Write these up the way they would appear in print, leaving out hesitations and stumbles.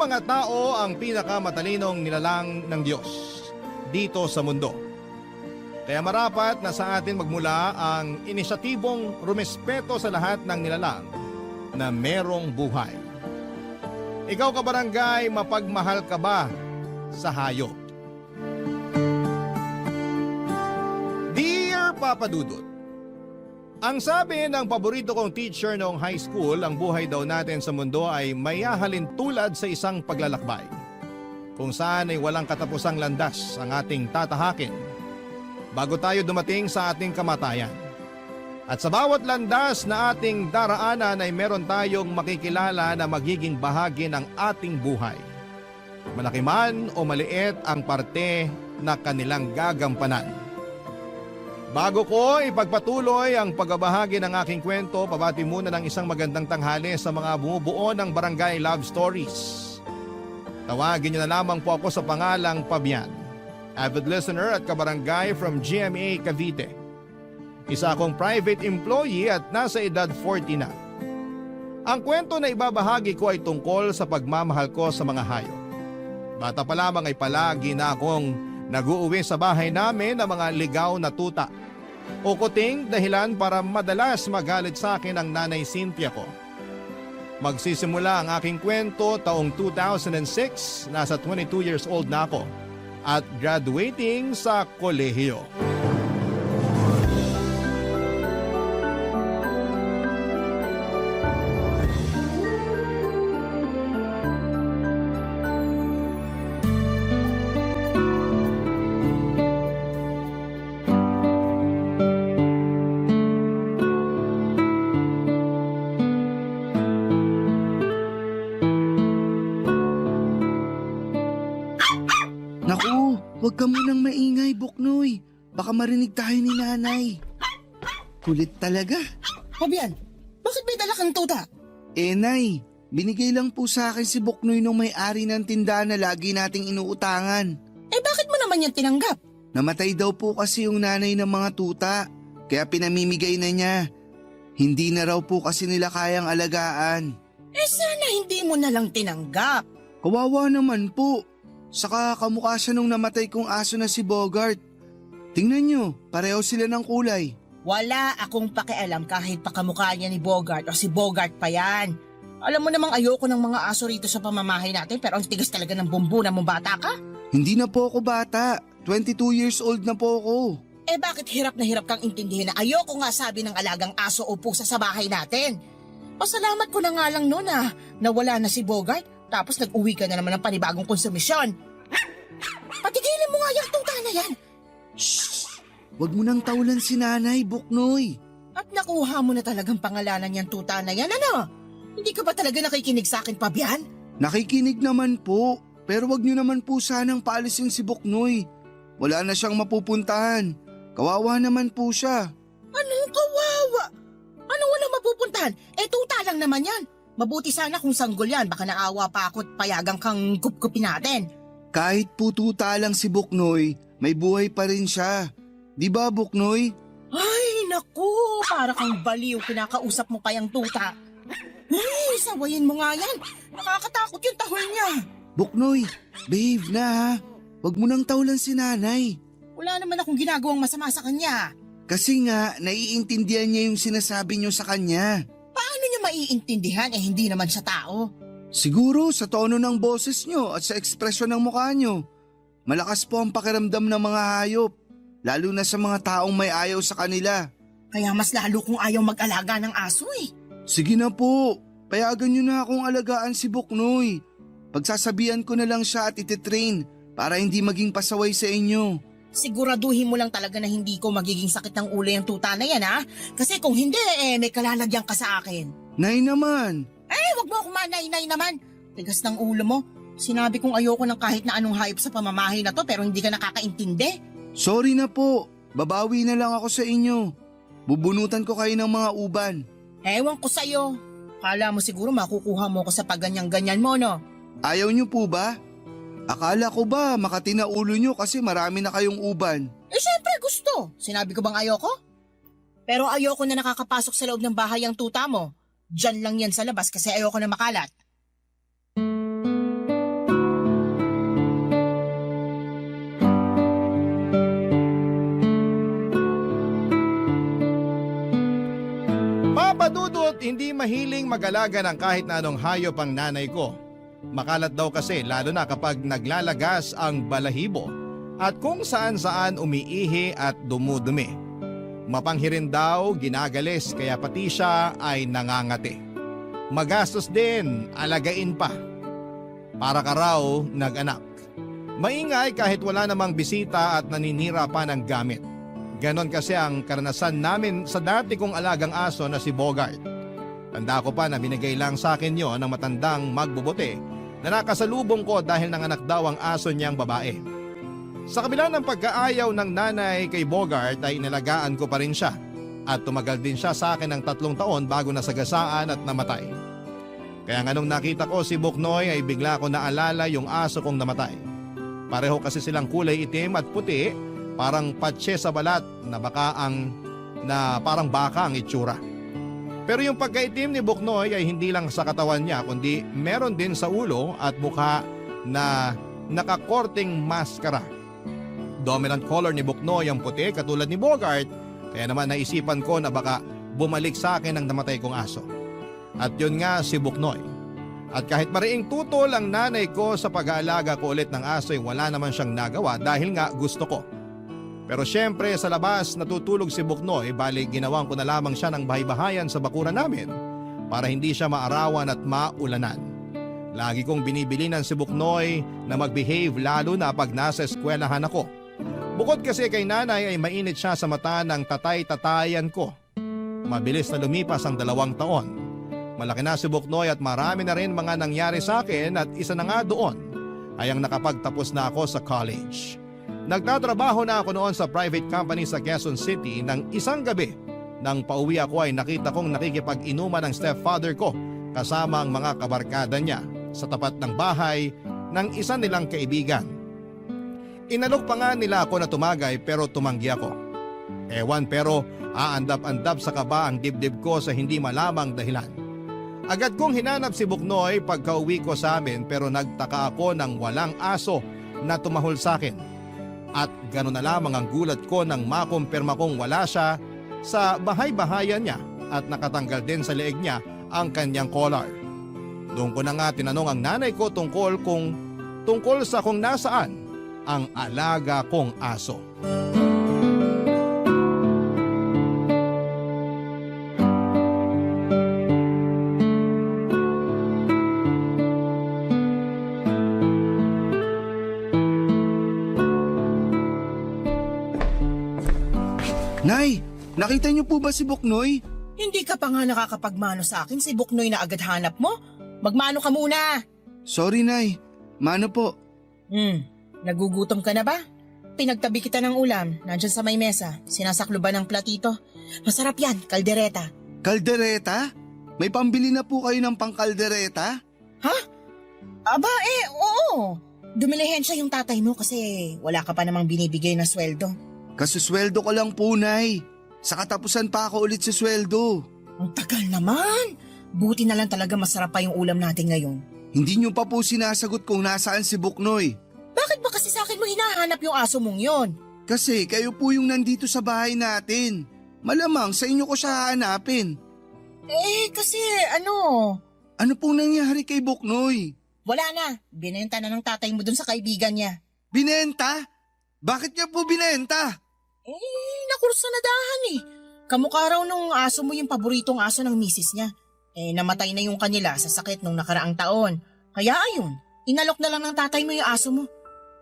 mga tao ang pinakamatalinong nilalang ng Diyos dito sa mundo. Kaya marapat na sa atin magmula ang inisyatibong rumespeto sa lahat ng nilalang na merong buhay. Ikaw kabarangay, mapagmahal ka ba sa hayop? Dear Papa Dudut, ang sabi ng paborito kong teacher noong high school, ang buhay daw natin sa mundo ay mayahalin tulad sa isang paglalakbay, kung saan ay walang katapusang landas ang ating tatahakin bago tayo dumating sa ating kamatayan. At sa bawat landas na ating daraanan ay meron tayong makikilala na magiging bahagi ng ating buhay. Malaki man o maliit ang parte na kanilang gagampanan. Bago ko ipagpatuloy ang pagbabahagi ng aking kwento, pabati muna ng isang magandang tanghali sa mga bumubuo ng Barangay Love Stories. Tawagin niyo na lamang po ako sa pangalang Pabian, avid listener at kabarangay from GMA Cavite. Isa akong private employee at nasa edad 40 na. Ang kwento na ibabahagi ko ay tungkol sa pagmamahal ko sa mga hayop. Bata pa lamang ay palagi na akong nag-uuwi sa bahay namin ng mga ligaw na tuta o kuting, dahilan para madalas magalit sa akin ang nanay Cynthia ko. Magsisimula ang aking kwento taong 2006, nasa 22 years old na ako at graduating sa kolehiyo. Naku, huwag ka munang maingay, Buknoy. Baka marinig tayo ni nanay. Kulit talaga. Pabian, bakit may dala kang tuta? Nay, binigay lang po sa akin si Buknoy nung may-ari ng tindahan na lagi nating inuutangan. Bakit mo naman yan tinanggap? Namatay daw po kasi yung nanay ng mga tuta, kaya pinamimigay na niya. Hindi na raw po kasi nila kayang alagaan. Sana hindi mo na lang tinanggap. Kawawa naman po. Saka kamukha siya nung namatay kong aso na si Bogart. Tingnan nyo, pareho sila ng kulay. Wala akong pakialam kahit pakamukha niya ni Bogart o si Bogart pa yan. Alam mo namang ayoko ng mga aso rito sa pamamahay natin pero ang tigas talaga ng bumbuna mong bata ka. Hindi na po ako bata. 22 years old na po ako. Bakit hirap na hirap kang intindihin na ayoko nga sabi ng alagang aso o pusa sa bahay natin? Pasalamat ko na nga lang noon na wala na si Bogart. Tapos nag-uwi ka na naman ng panibagong konsumisyon. Patigilin mo nga yung tuta na yan. Shhh! Huwag mo nang tawalan si nanay, Buknoy. At nakuha mo na talagang pangalanan yung tuta na yan, ano? Hindi ka ba talaga nakikinig sa akin, Pabian? Nakikinig naman po, pero wag niyo naman po sanang paalisin si Buknoy. Wala na siyang mapupuntahan. Kawawa naman po siya. Anong kawawa? Anong walang mapupuntahan? Tuta lang naman yan. Mabuti sana kung sanggol yan, baka naawa pa ako at payagang kang kupkupin natin. Kahit po tuta lang si Buknoy, may buhay pa rin siya. Di ba, Buknoy? Ay, naku, para kang baliw, kinakausap mo pa yung tuta. Ay, sawayin mo nga yan. Nakakatakot yung tahol niya. Buknoy, behave na ha. Huwag mo nang tawalan si nanay. Wala naman akong ginagawang masama sa kanya. Kasi nga, naiintindihan niya yung sinasabi niyo sa kanya. Paano niya maiintindihan hindi naman siya tao? Siguro sa tono ng boses niyo at sa ekspresyon ng mukha niyo. Malakas po ang pakiramdam ng mga hayop, lalo na sa mga taong may ayaw sa kanila. Kaya mas lalo kong ayaw mag-alaga ng aso eh. Sige na po, payagan niyo na akong alagaan si Buknoy. Pagsasabihan ko na lang siya at ititrain para hindi maging pasaway sa inyo. Siguraduhin mo lang talaga na hindi ko magiging sakit ng ulo yung tuta na yan Kasi kung hindi may kalalagyan ka sa akin. Nay naman. Wag mo akong manay-nay naman. Tigas ng ulo mo. Sinabi kong ayoko ng kahit na anong hayop sa pamamahay na to pero hindi ka nakakaintindi. Sorry na po, babawi na lang ako sa inyo. Bubunutan ko kayo ng mga uban. Ewan ko sa'yo. Kala mo siguro makukuha mo ko sa pagganyan-ganyan mo, no? Ayaw niyo po ba? Akala ko ba makati na ulo niyo kasi marami na kayong uban? Syempre gusto. Sinabi ko bang ayoko? Pero ayoko na nakakapasok sa loob ng bahay ang tuta mo. Diyan lang yan sa labas kasi ayoko na makalat. Hindi mahiling mag-alaga ng kahit na anong hayop ang nanay ko. Makalat daw kasi lalo na kapag naglalagas ang balahibo at kung saan-saan umiihi at dumudumi. Mapanghirin daw, ginagalis kaya pati siya ay nangangati. Magastos din, alagain pa. Para ka raw nag-anak. Maingay kahit wala namang bisita at naninira pa ng gamit. Ganon kasi ang karanasan namin sa dati kong alagang aso na si Bogart. Tanda ko pa na binigay lang sa akin yon ng matandang magbubuti na nakasalubong ko dahil nanganak daw ang aso niyang babae. Sa kabila ng pagkaayaw ng nanay kay Bogart ay inalagaan ko pa rin siya at tumagal din siya sa akin ng 3 taon bago nasagasaan at namatay. Kaya nga nung nakita ko si Buknoy ay bigla ko naalala yung aso kong namatay. Pareho kasi silang kulay itim at puti, parang patse sa balat na parang baka ang itsura. Pero yung pagkaitim ni Buknoy ay hindi lang sa katawan niya kundi meron din sa ulo at mukha na nakakorting maskara. Dominant color ni Buknoy ang puti katulad ni Bogart, kaya naman naisipan ko na baka bumalik sa akin ang namatay kong aso. At yun nga si Buknoy. At kahit mariing tutol ang nanay ko sa pag-aalaga ko ulit ng aso ay wala naman siyang nagawa dahil nga gusto ko. Pero syempre sa labas natutulog si Buknoy bali ginawan ko na lamang siya ng bahay-bahayan sa bakuran namin para hindi siya maarawan at maulanan. Lagi kong binibilinan si Buknoy na mag-behave lalo na pag nasa eskwelahan ako. Bukod kasi kay nanay ay mainit siya sa mata ng tatay-tatayan ko. Mabilis na lumipas ang 2 taon. Malaki na si Buknoy at marami na rin mga nangyari sa akin at isa na nga doon ay ang nakapagtapos na ako sa college. Nagtatrabaho na ako noon sa private company sa Quezon City nang isang gabi. Nang pauwi ako ay nakita kong nakikipag-inuman ng stepfather ko kasama ang mga kabarkada niya sa tapat ng bahay ng isa nilang kaibigan. Inalok pa nga nila ako na tumagay pero tumanggi ako. Ewan pero aandap-andap sa kaba ang dibdib ko sa hindi malamang dahilan. Agad kong hinanap si Buknoy pagka-uwi ko sa amin pero nagtaka ako nang walang aso na tumahol sa akin. At gano'n na lamang ang gulat ko nang makumpirma kong wala siya sa bahay-bahayan niya at nakatanggal din sa leeg niya ang kanyang collar. Doon ko na nga tinanong ang nanay ko tungkol sa kung nasaan ang alaga kong aso. Nay, nakita niyo po ba si Buknoy? Hindi ka pa nga nakakapagmano sa akin si Buknoy na agad hanap mo? Magmano ka muna! Sorry, Nay. Mano po? Nagugutom ka na ba? Pinagtabi kita ng ulam, nandyan sa may mesa, sinasaklo ba ng platito? Masarap yan, kaldereta. Kaldereta? May pambili na po kayo ng pangkaldereta? Ha? Aba oo. Dumilihensya yung tatay mo kasi wala ka pa namang binibigay na sweldo. Kasusweldo ko lang po, Nay. Sa katapusan pa ako ulit sa sweldo. Ang tagal naman. Buti na lang talaga masarap pa yung ulam natin ngayon. Hindi niyo pa po sinasagot kung nasaan si Buknoy. Bakit ba kasi sa akin mo hinahanap yung aso mong yon? Kasi kayo po yung nandito sa bahay natin. Malamang sa inyo ko siya hahanapin. Kasi Ano pong nangyari kay Buknoy? wala na. Binenta na ng tatay mo dun sa kaibigan niya. Binenta? Bakit niya po binenta? Nakursa na dahan Kamukha raw nung aso mo yung paboritong aso ng misis niya. Namatay na yung kanila sa sakit nung nakaraang taon. Kaya ayun, inalok na lang ng tatay mo yung aso mo.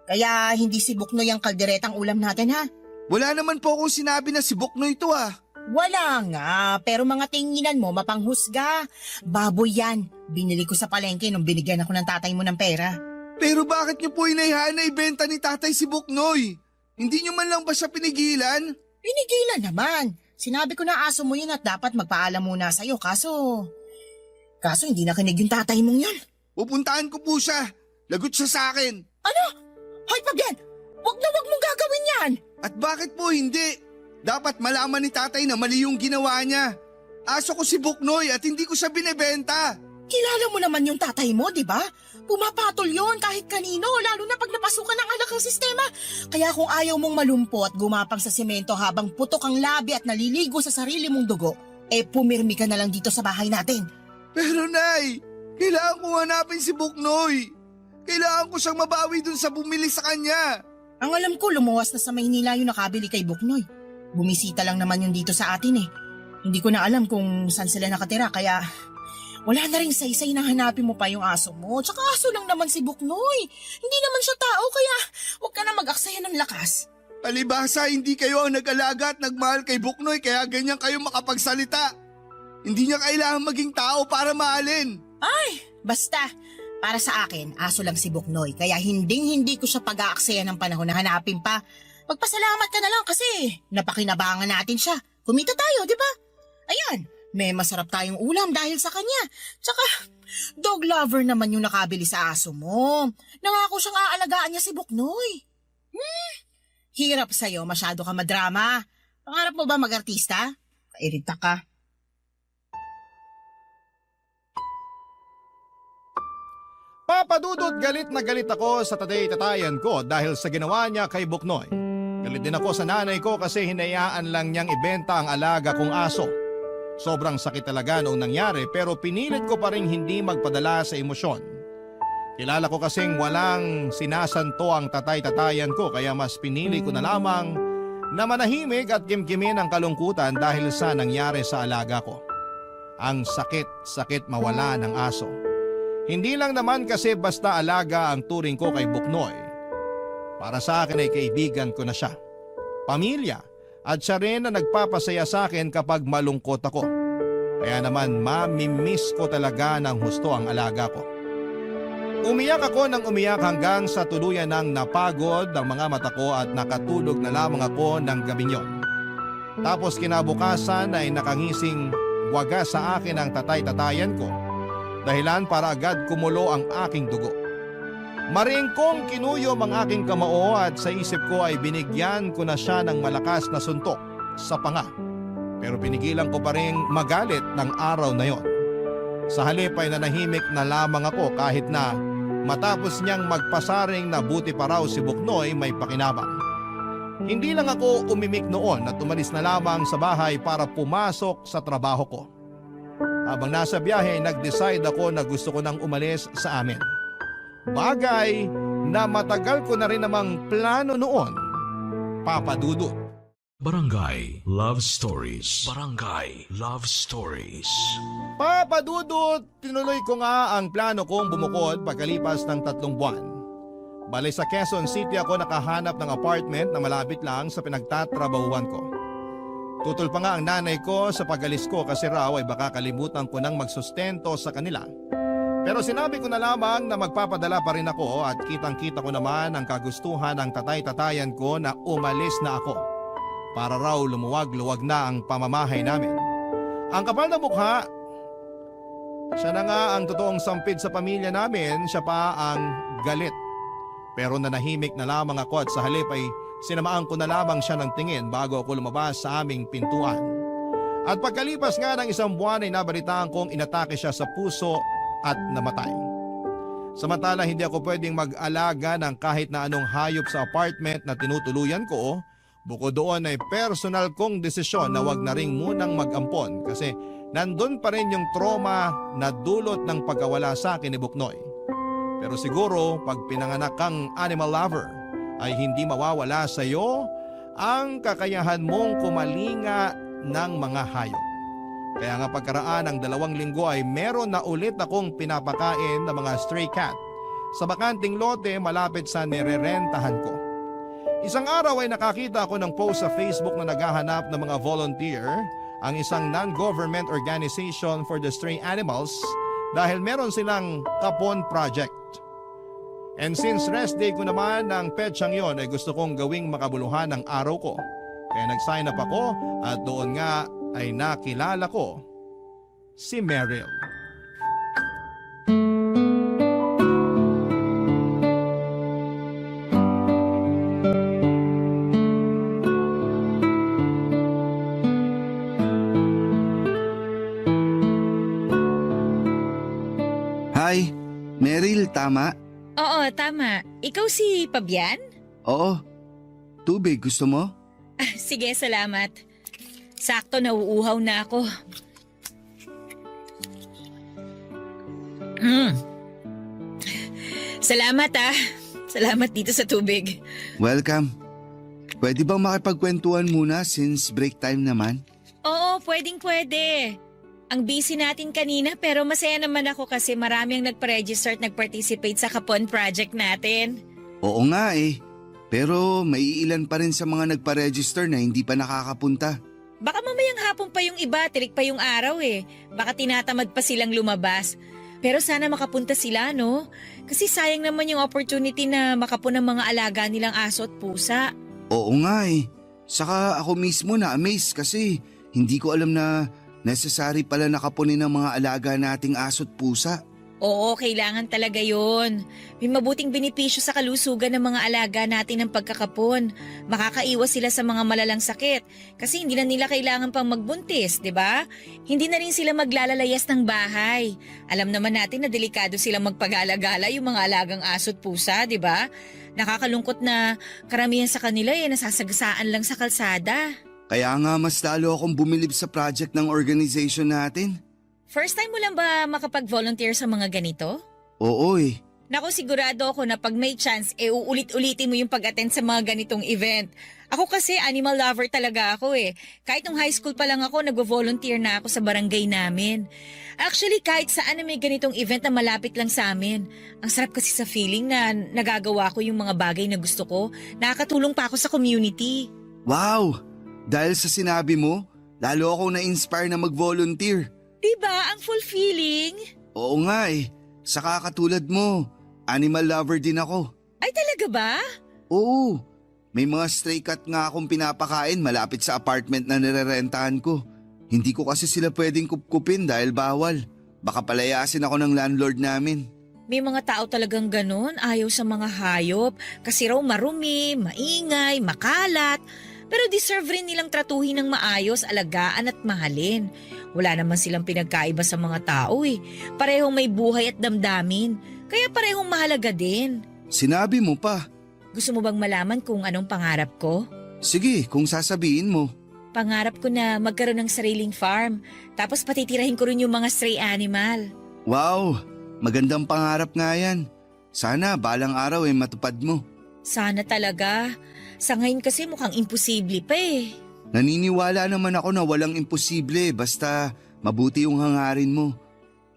Kaya hindi si Buknoy ang kalderetang ulam natin ha. Wala naman po akong sinabi na si Buknoy to ah. Wala nga, pero mga tinginan mo mapanghusga. Baboy yan. Binili ko sa palengke nung binigyan ako ng tatay mo ng pera. Pero bakit niyo po inayahan na ibenta ni tatay si Buknoy? Hindi niyo man lang ba siya pinigilan? Pinigilan naman. Sinabi ko na aso mo yun at dapat magpaalam muna sa'yo kaso hindi nakinig yung tatay mong yun. Pupuntahan ko po siya. Lagot siya sa akin. Ano? Hoy Pagyan! Wag mong gagawin yan! At bakit po hindi? Dapat malaman ni tatay na mali yung ginawa niya. Aso ko si Buknoy at hindi ko siya binebenta. Kilala mo naman yung tatay mo, di ba? Pumapatol yon kahit kanino, lalo na pag napasukan ng alak ng sistema. Kaya kung ayaw mong malumpo at gumapang sa semento habang putok ang labi at naliligo sa sarili mong dugo, pumirmi ka na lang dito sa bahay natin. Pero Nay, kailangan ko hanapin si Buknoy. Kailangan ko siyang mabawi dun sa bumili sa kanya. Ang alam ko, lumuwas na sa Maynila yung nakabili kay Buknoy. Bumisita lang naman yun dito sa atin eh. Hindi ko na alam kung saan sila nakatira kaya wala na rin saysay na hanapin mo pa yung aso mo. Tsaka aso lang naman si Buknoy. Hindi naman siya tao kaya huwag ka na mag-aksaya ng lakas. Palibhasa, hindi kayo ang nag-alaga at nagmahal kay Buknoy kaya ganyan kayo makapagsalita. Hindi niya kailangan maging tao para mahalin. Ay, basta. Para sa akin, aso lang si Buknoy kaya hindi ko siya pag-aaksaya ng panahon na hanapin pa. Magpasalamat ka na lang kasi napakinabangan natin siya. Kumita tayo, di ba? Ayan, may masarap tayong ulam dahil sa kanya. Tsaka, dog lover naman yung nakabili sa aso mo. Nangako siyang aalagaan niya si Buknoy. Hirap sa'yo, masyado ka madrama. Pangarap mo ba mag-artista? Kairita ka. Papa Dudut, galit na galit ako sa tatay-tatayan ko dahil sa ginawa niya kay Buknoy. Galit din ako sa nanay ko kasi hinayaan lang niyang ibenta ang alaga kong aso. Sobrang sakit talaga noong nangyari pero pinilit ko pa rin hindi magpadala sa emosyon. Kilala ko kasing walang sinasanto ang tatay-tatayan ko kaya mas pinili ko na lamang na manahimik at kimkimin ang kalungkutan dahil sa nangyari sa alaga ko. Ang sakit mawala ng aso. Hindi lang naman kasi basta alaga ang turing ko kay Buknoy. Para sa akin ay kaibigan ko na siya. Pamilya at siya rin na nagpapasaya sa akin kapag malungkot ako. Kaya naman mamimiss ko talaga ng husto ang alaga ko. Umiyak ako ng umiyak hanggang sa tuluyan ng napagod ang mga mata ko at nakatulog na lamang ako ng gabing yon. Tapos kinabukasan ay nakangising wagas sa akin ang tatay-tatayan ko. Dahilan para agad kumulo ang aking dugo. Maringkong kinuyom ang aking kamao at sa isip ko ay binigyan ko na siya ng malakas na suntok sa panga. Pero pinigilan ko pa rin magalit ng araw na yon. Sa halip ay nanahimik na lamang ako kahit na matapos niyang magpasaring na buti pa raw si Buknoy may pakinabang. Hindi lang ako umimik noon at umalis na lamang sa bahay para pumasok sa trabaho ko. Habang nasa biyahe, nag-decide ako na gusto ko nang umalis sa amin. Bagay na matagal ko na rin namang plano noon, Papa Dudut. Barangay Love Stories. Barangay Love Stories. Papa Dudut, tinuloy ko nga ang plano kong bumukod pagkalipas ng 3 buwan. Bale sa Quezon City ako nakahanap ng apartment na malapit lang sa pinagtatrabahuan ko. Tutol pa nga ang nanay ko sa pag-alis ko kasi raw ay baka kalimutan ko nang magsustento sa kanila. Pero sinabi ko na lamang na magpapadala pa rin ako at kitang-kita ko naman ang kagustuhan ng tatay-tatayan ko na umalis na ako. Para raw lumuwag-luwag na ang pamamahay namin. Ang kapal na mukha, siya na nga ang totoong sampid sa pamilya namin, siya pa ang galit. Pero nanahimik na lamang ako at sa halip ay sinamaan ko na lamang siya ng tingin bago ako lumabas sa aming pintuan. At pagkalipas nga ng 1 buwan ay nabalitaan kong inatake siya sa puso at namatay. Samantala hindi ako pwedeng mag-alaga ng kahit na anong hayop sa apartment na tinutuluyan ko. Bukod doon ay personal kong desisyon na wag na ring munang mag-ampon kasi nandun pa rin yung trauma na dulot ng pagkawala sa akin ni Buknoy. Pero siguro pag pinanganak kang animal lover ay hindi mawawala sa iyo ang kakayahan mong kumalinga ng mga hayop. Kaya nga pagkaraan ng 2 linggo ay meron na ulit akong pinapakain ng mga stray cat sa bakanting lote malapit sa nirerentahan ko. Isang araw ay nakakita ako ng post sa Facebook na naghahanap ng mga volunteer, ang isang non-government organization for the stray animals dahil meron silang kapon project. And since rest day ko naman ng petsang yon ay gusto kong gawing makabuluhan ng araw ko. Kaya nag-sign up ako at doon nga ay nakilala ko si Meryl. Hi, Meryl, tama? Oo, tama. Ikaw si Pabian? Oo. Tubig, gusto mo? Sige, salamat. Sakto, nauuhaw na ako. Salamat Salamat dito sa tubig. Welcome. Pwede bang makipagkwentuhan muna since break time naman? Oo, pwede. Ang busy natin kanina pero masaya naman ako kasi marami ang nagpa-register at nag-participate sa Kapon project natin. Oo nga eh. Pero may ilan pa rin sa mga nagpa-register na hindi pa nakakapunta. Baka mamayang hapon pa yung iba, tirik pa yung araw eh. Baka tinatamad pa silang lumabas. Pero sana makapunta sila, no? Kasi sayang naman yung opportunity na makapun ng mga alaga nilang aso at pusa. Oo nga eh. Saka ako mismo na-amaze kasi hindi ko alam na necessary pala nakapunin ng mga alaga nating aso at pusa. Oo, kailangan talaga yon. May mabuting benepisyo sa kalusugan ng mga alaga natin ng pagkakapon. Makakaiwas sila sa mga malalang sakit kasi hindi na nila kailangan pang magbuntis, di ba? Hindi na rin sila maglalalayas ng bahay. Alam naman natin na delikado silang magpag-alagala yung mga alagang aso at pusa, di ba? Nakakalungkot na karamihan sa kanila nasasagasaan lang sa kalsada. Kaya nga mas lalo akong bumilib sa project ng organization natin. First time mo lang ba makapag-volunteer sa mga ganito? Oo eh. Naku, sigurado ako na pag may chance, uulit-ulitin mo yung pag-attend sa mga ganitong event. Ako kasi animal lover talaga ako eh. Kahit nung high school pa lang ako, nag-volunteer na ako sa barangay namin. Actually, kahit saan na may ganitong event na malapit lang sa amin. Ang sarap kasi sa feeling na nagagawa ko yung mga bagay na gusto ko. Nakakatulong pa ako sa community. Wow! Dahil sa sinabi mo, lalo akong na-inspire na mag-volunteer. Diba? Ang fulfilling. Oo nga eh. Saka katulad mo, animal lover din ako. Ay talaga ba? Oo. May mga stray cat nga akong pinapakain malapit sa apartment na nirerentahan ko. Hindi ko kasi sila pwedeng kupkupin dahil bawal. Baka palayasin ako ng landlord namin. May mga tao talagang ganun, ayaw sa mga hayop kasi raw marumi, maingay, makalat. Pero deserve rin nilang tratuhin ng maayos, alagaan at mahalin. Wala naman silang pinagkaiba sa mga tao eh. Parehong may buhay at damdamin. Kaya parehong mahalaga din. Sinabi mo pa. Gusto mo bang malaman kung anong pangarap ko? Sige, kung sasabihin mo. Pangarap ko na magkaroon ng sariling farm. Tapos patitirahin ko rin yung mga stray animal. Wow, magandang pangarap nga yan. Sana balang araw matupad mo. Sana talaga. Sa ngayon kasi mukhang imposible pa eh. Naniniwala naman ako na walang imposible basta mabuti yung hangarin mo.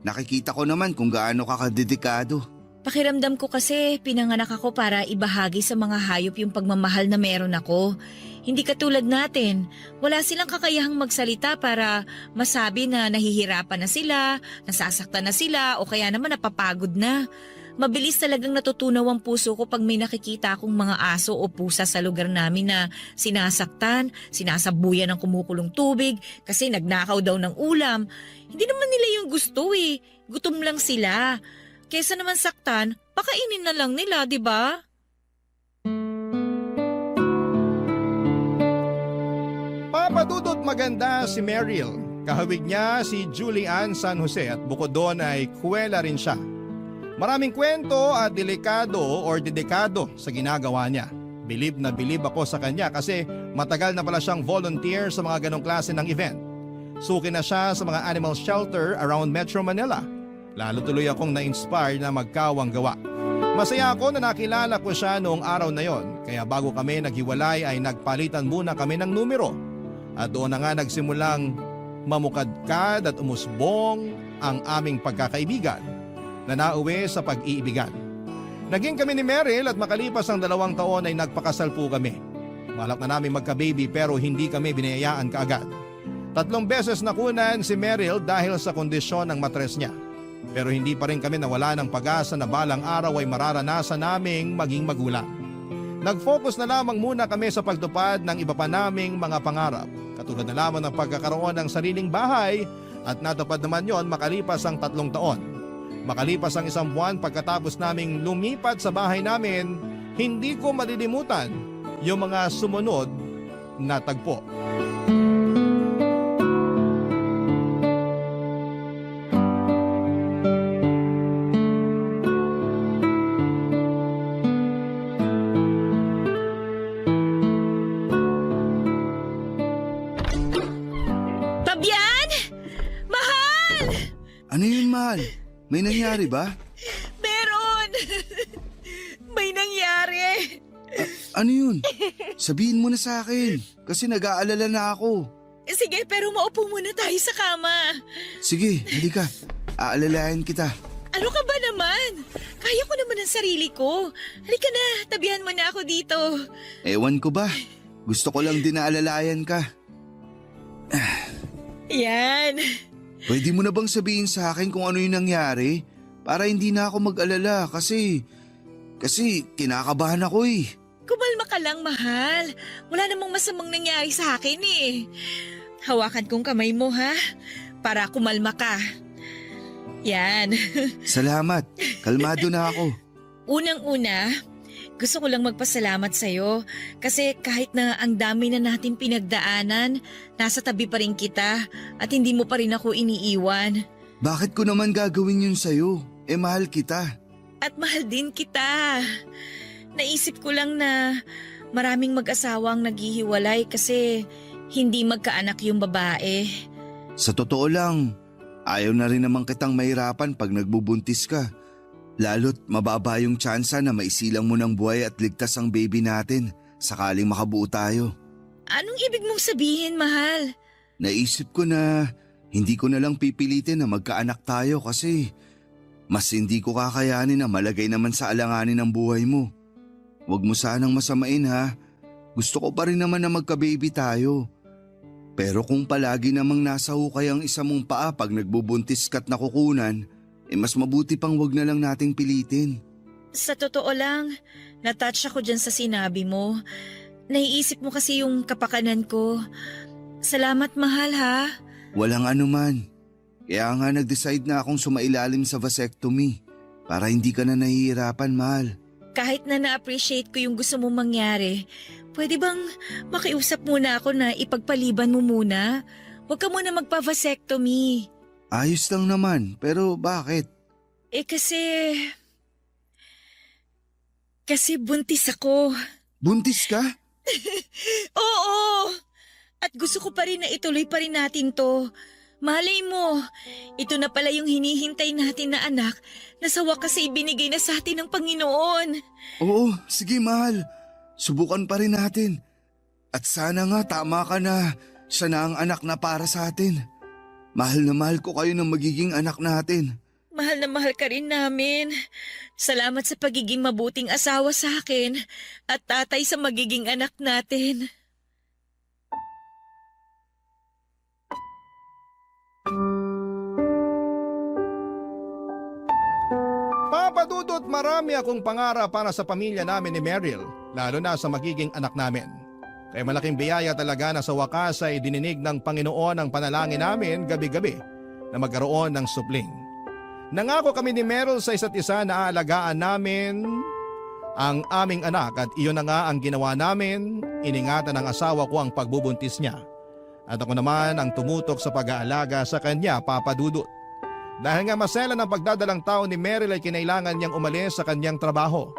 Nakikita ko naman kung gaano ka kadedikado. Pakiramdam ko kasi pinanganak ako para ibahagi sa mga hayop yung pagmamahal na meron ako. Hindi katulad natin, wala silang kakayahang magsalita para masabi na nahihirapan na sila, nasasaktan na sila o kaya naman napapagod na. Mabilis talagang natutunaw ang puso ko pag may nakikita akong mga aso o pusa sa lugar namin na sinasaktan, sinasabuyan ng kumukulong tubig kasi nagnakaw daw ng ulam. Hindi naman nila yung gusto eh. Gutom lang sila. Kesa naman saktan, pakainin na lang nila, di ba? Papadudot maganda si Meryl. Kahawig niya si Julian San Jose at bukod doon ay kuwela rin siya. Maraming kwento at delikado or dedikado sa ginagawa niya. Bilib na bilib ako sa kanya kasi matagal na pala siyang volunteer sa mga ganong klase ng event. Suki na siya sa mga animal shelter around Metro Manila. Lalo tuloy akong na-inspire na magkawang gawa. Masaya ako na nakilala ko siya noong araw na yon. Kaya bago kami naghiwalay ay nagpalitan muna kami ng numero. At doon na nga nagsimulang mamukadkad at umusbong ang aming pagkakaibigan na nauwi sa pag-iibigan. Naging kami ni Meryl at makalipas ang 2 taon ay nagpakasal po kami. Balak na namin magka-baby pero hindi kami binayaan kaagad. 3 beses nakunan si Meryl dahil sa kondisyon ng matres niya. Pero hindi pa rin kami nawala ng pag-asa na balang araw ay mararanasan naming maging magulang. Nag-focus na lamang muna kami sa pagtupad ng iba pa naming mga pangarap. Katulad na lamang ng pagkakaroon ng sariling bahay at natupad naman yon makalipas ang 3 taon. Makalipas ang 1 buwan pagkatapos naming lumipat sa bahay namin, hindi ko malilimutan yung mga sumunod na tagpo. May nangyari ba? Meron! May nangyari! Ano yun? Sabihin mo na sa akin kasi nag-aalala na ako. Sige, pero maupo muna tayo sa kama. Sige, halika. Aalalayan kita. Ano ka ba naman? Kaya ko naman ang sarili ko. Halika na, tabihan mo na ako dito. Ewan ko ba? Gusto ko lang din na alalayan ka. Yan. Pwede mo na bang sabihin sa akin kung ano yung nangyari? Para hindi na ako mag-alala kasi kinakabahan ako eh. Kumalma ka lang, mahal. Wala namang masamang nangyari sa akin eh. Hawakan kong kamay mo, ha? Para kumalma ka. Yan. Salamat. Kalmado na ako. Unang-una, gusto ko lang magpasalamat sa'yo kasi kahit na ang dami na natin pinagdaanan, nasa tabi pa rin kita at hindi mo pa rin ako iniiwan. Bakit ko naman gagawin yun sa'yo? Mahal kita. At mahal din kita. Naisip ko lang na maraming mag-asawang naghihiwalay kasi hindi magkaanak yung babae. Sa totoo lang, ayaw na rin naman kitang mahirapan pag nagbubuntis ka. Lalo't mababa yung tsansa na maisilang mo ng buhay at ligtas ang baby natin sakaling makabuo tayo. Anong ibig mong sabihin, mahal? Naisip ko na hindi ko na lang pipilitin na magkaanak tayo kasi mas hindi ko kakayanin na malagay naman sa alanganin ang buhay mo. Huwag mo sanang masamain ha. Gusto ko pa rin naman na magka-baby tayo. Pero kung palagi namang nasa hukay ang isa mong paa pag nagbubuntis ka't nakukunan, mas mabuti pang wag na lang nating pilitin. Sa totoo lang, natouch ako dyan sa sinabi mo. Naiisip mo kasi yung kapakanan ko. Salamat, mahal, ha? Walang anuman. Kaya nga nag-decide na akong sumailalim sa vasectomy para hindi ka na nahihirapan, mahal. Kahit na na-appreciate ko yung gusto mong mangyari, pwede bang makiusap muna ako na ipagpaliban mo muna? Huwag ka muna magpa-vasectomy. Ayos lang naman, pero bakit? Kasi buntis ako. Buntis ka? Oo! At gusto ko pa rin na ituloy pa rin natin to. Malay mo, ito na pala yung hinihintay natin na anak na sa wakas ay ibinigay na sa atin ng Panginoon. Oo, sige mahal. Subukan pa rin natin. At sana nga tama ka na siya na ang anak na para sa atin. Mahal na mahal ko kayo ng magiging anak natin. Mahal na mahal ka rin namin. Salamat sa pagiging mabuting asawa sa akin at tatay sa magiging anak natin. Papadudot marami akong pangarap para sa pamilya namin ni Meryl, lalo na sa magiging anak namin. Kaya malaking biyaya talaga na sa wakas ay dininig ng Panginoon ang panalangin namin gabi-gabi na magkaroon ng supling. Nangako kami ni Meryl sa isa't isa na aalagaan namin ang aming anak at iyon na nga ang ginawa namin. Iningatan ng asawa ko ang pagbubuntis niya. At ako naman ang tumutok sa pag-aalaga sa kanya, Papadudot. Dahil nga masela ng pagdadalang tao ni Meryl ay kinailangan niyang umalis sa kanyang trabaho.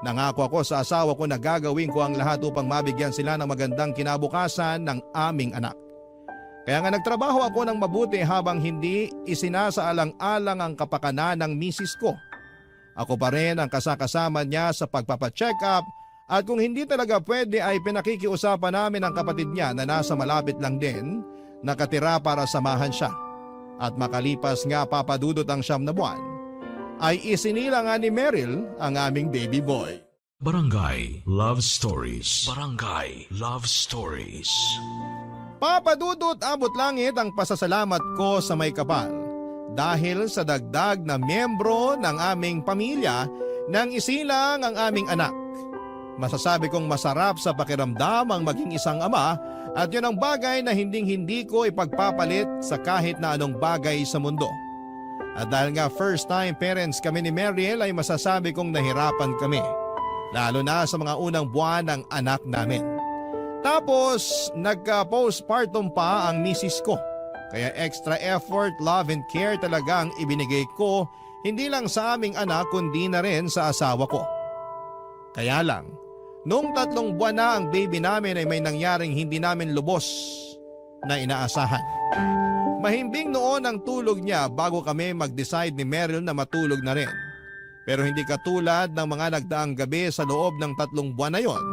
Nangako ako sa asawa ko na gagawin ko ang lahat upang mabigyan sila ng magandang kinabukasan ng aming anak. Kaya nga nagtrabaho ako ng mabuti habang hindi isinasaalang-alang ang kapakanan ng misis ko. Ako pa rin ang kasakasama niya sa pagpapacheck up at kung hindi talaga pwede ay pinakikiusapan namin ang kapatid niya na nasa malapit lang din, nakatira para samahan siya. At makalipas nga Papadudot ang 9 na buwan, ay isinila nga ni Meryl ang aming baby boy. Barangay Love Stories. Barangay Love Stories. Papadudot abot langit ang pasasalamat ko sa may kapal dahil sa dagdag na miyembro ng aming pamilya nang isilang ang aming anak. Masasabi kong masarap sa pakiramdam ang maging isang ama at yun ang bagay na hindi ko ipagpapalit sa kahit na anong bagay sa mundo. At dahil nga first time parents kami ni Meryl ay masasabi kong nahirapan kami, lalo na sa mga unang buwan ng anak namin. Tapos nagka-postpartum pa ang misis ko, kaya extra effort, love and care talaga ang ibinigay ko hindi lang sa aming anak kundi na rin sa asawa ko. Kaya lang, nung 3 buwan na ang baby namin ay may nangyaring hindi namin lubos na inaasahan. Mahimbing noon ang tulog niya bago kami mag-decide ni Meryl na matulog na rin. Pero hindi katulad ng mga nagdaang gabi sa loob ng 3 buwan na yon.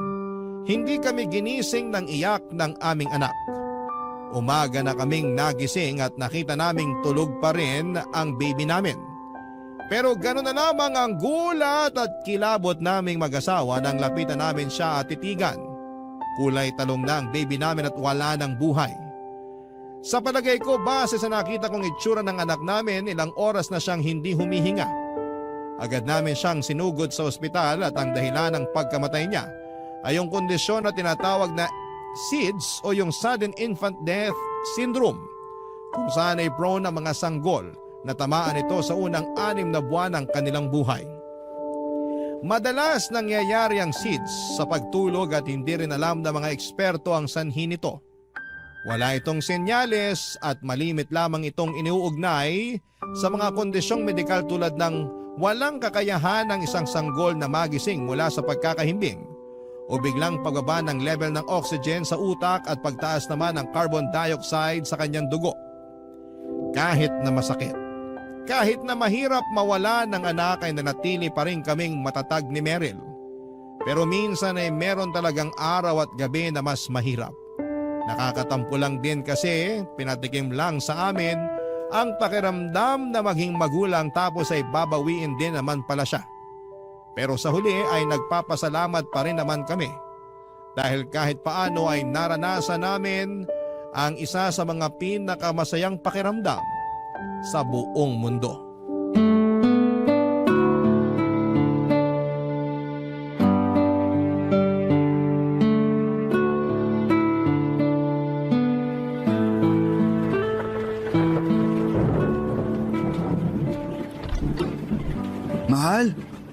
Hindi kami ginising ng iyak ng aming anak. Umaga na kaming nagising at nakita naming tulog pa rin ang baby namin. Pero gano'n na lamang ang gulat at kilabot naming mag-asawa nang lapitan namin siya at titigan. Kulay talong na ang baby namin at wala ng buhay. Sa palagay ko, base sa nakita kong itsura ng anak namin, ilang oras na siyang hindi humihinga. Agad namin siyang sinugod sa ospital at ang dahilan ng pagkamatay niya ay yung kondisyon na tinatawag na SIDS o yung Sudden Infant Death Syndrome, kung saan ay prone ang mga sanggol na tamaan ito sa unang 6 na buwan ng kanilang buhay. Madalas nangyayari ang SIDS sa pagtulog at hindi rin alam ng mga eksperto ang sanhi nito. Wala itong senyales at malimit lamang itong iniuugnay sa mga kondisyong medikal tulad ng walang kakayahan ng isang sanggol na magising mula sa pagkakahimbing o biglang pagbaba ng level ng oxygen sa utak at pagtaas naman ng carbon dioxide sa kanyang dugo. Kahit na masakit, kahit na mahirap mawala ng anak ay nanatili pa rin kaming matatag ni Meryl. Pero minsan ay meron talagang araw at gabi na mas mahirap. Nakakatampo lang din kasi pinatikim lang sa amin ang pakiramdam na maging magulang tapos ay babawiin din naman pala siya. Pero sa huli ay nagpapasalamat pa rin naman kami dahil kahit paano ay naranasan namin ang isa sa mga pinakamasayang pakiramdam sa buong mundo.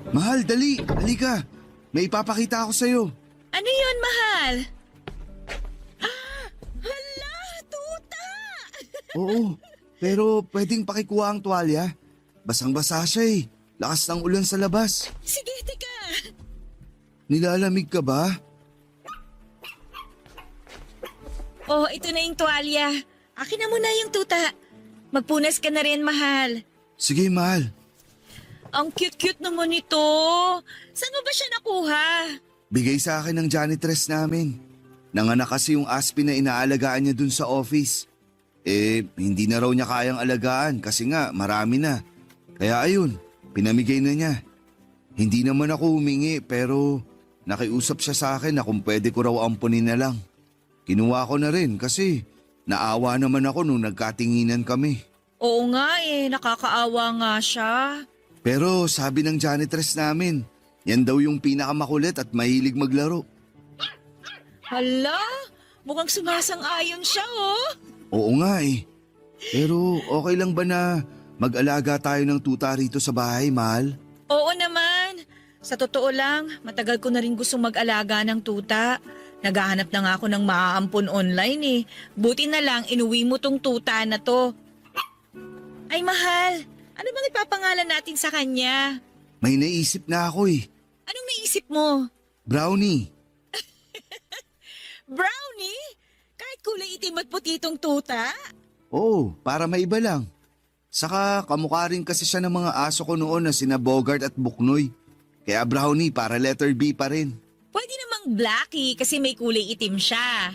Mahal, dali, halika. May ipapakita ako sa'yo. Ano yun, mahal? Hala, tuta! Oo, pero pwedeng pakikuha ang tuwalya. Basang-basa siya eh. Lakas ng ulan sa labas. Sige, tika. Nilalamig ka ba? Oh, ito na yung tuwalya. Akin na muna yung tuta. Magpunas ka na rin, mahal. Sige, mahal. Ang cute-cute naman ito. Saan mo ba siya nakuha? Bigay sa akin ng janitress namin. Nanganak kasi yung aspin na inaalagaan niya dun sa office. Hindi na raw niya kayang alagaan kasi nga marami na. Kaya ayun, pinamigay na niya. Hindi naman ako humingi pero nakiusap siya sa akin na kung pwede ko raw ampunin na lang. Kinuha ko na rin kasi naawa naman ako nung nagkatinginan kami. Oo nga nakakaawa nga siya. Pero sabi ng janitress namin, yan daw yung pinakamakulit at mahilig maglaro. Hala, mukhang sumasang-ayon siya Oo nga eh. Pero okay lang ba na mag-alaga tayo ng tuta rito sa bahay, mahal? Oo naman. Sa totoo lang, matagal ko na rin gustong mag-alaga ng tuta. Naghahanap na nga ako ng maaampon online Buti na lang inuwi mo tong tuta na to. Ay mahal, ano bang ipapangalan natin sa kanya? May naisip na ako eh. Anong naisip mo? Brownie. Brownie? Kahit kulay itim at puti itong tuta? Oo, para maiba lang. Saka kamukha rin kasi siya ng mga aso ko noon na sina Bogart at Buknoy. Kaya Brownie para letter B pa rin. Pwede namang Blackie kasi may kulay itim siya.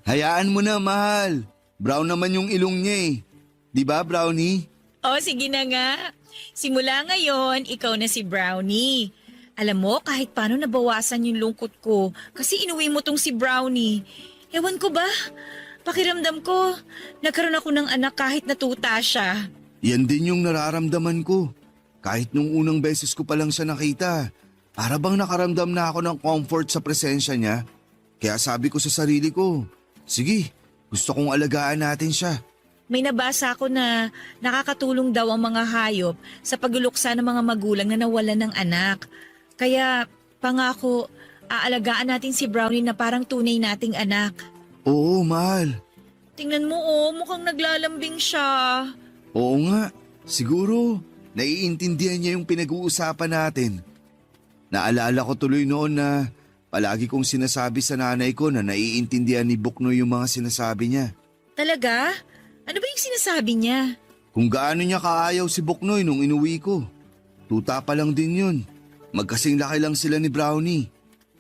Hayaan mo na, mahal. Brown naman yung ilong niya eh. Di ba, Brownie? Sige na nga. Simula ngayon, ikaw na si Brownie. Alam mo, kahit paano nabawasan yung lungkot ko kasi inuwi mo tong si Brownie. Ewan ko ba? Pakiramdam ko, nagkaroon ako ng anak kahit natuta siya. Yan din yung nararamdaman ko. Kahit nung unang beses ko pa lang siya nakita, para bang nakaramdam na ako ng comfort sa presensya niya. Kaya sabi ko sa sarili ko, sige, gusto kong alagaan natin siya. May nabasa ako na nakakatulong daw ang mga hayop sa pagluluksa ng mga magulang na nawalan ng anak. Kaya pangako, aalagaan natin si Brownie na parang tunay nating anak. Oo, mahal. Tingnan mo mukhang naglalambing siya. Oo nga, siguro naiintindihan niya yung pinag-uusapan natin. Naalala ko tuloy noon na palagi kong sinasabi sa nanay ko na naiintindihan ni Buknoy yung mga sinasabi niya. Talaga? Ano ba yung sinasabi niya? Kung gaano niya kaayaw si Buknoy nung inuwi ko. Tuta pa lang din yun. Magkasing laki lang sila ni Brownie.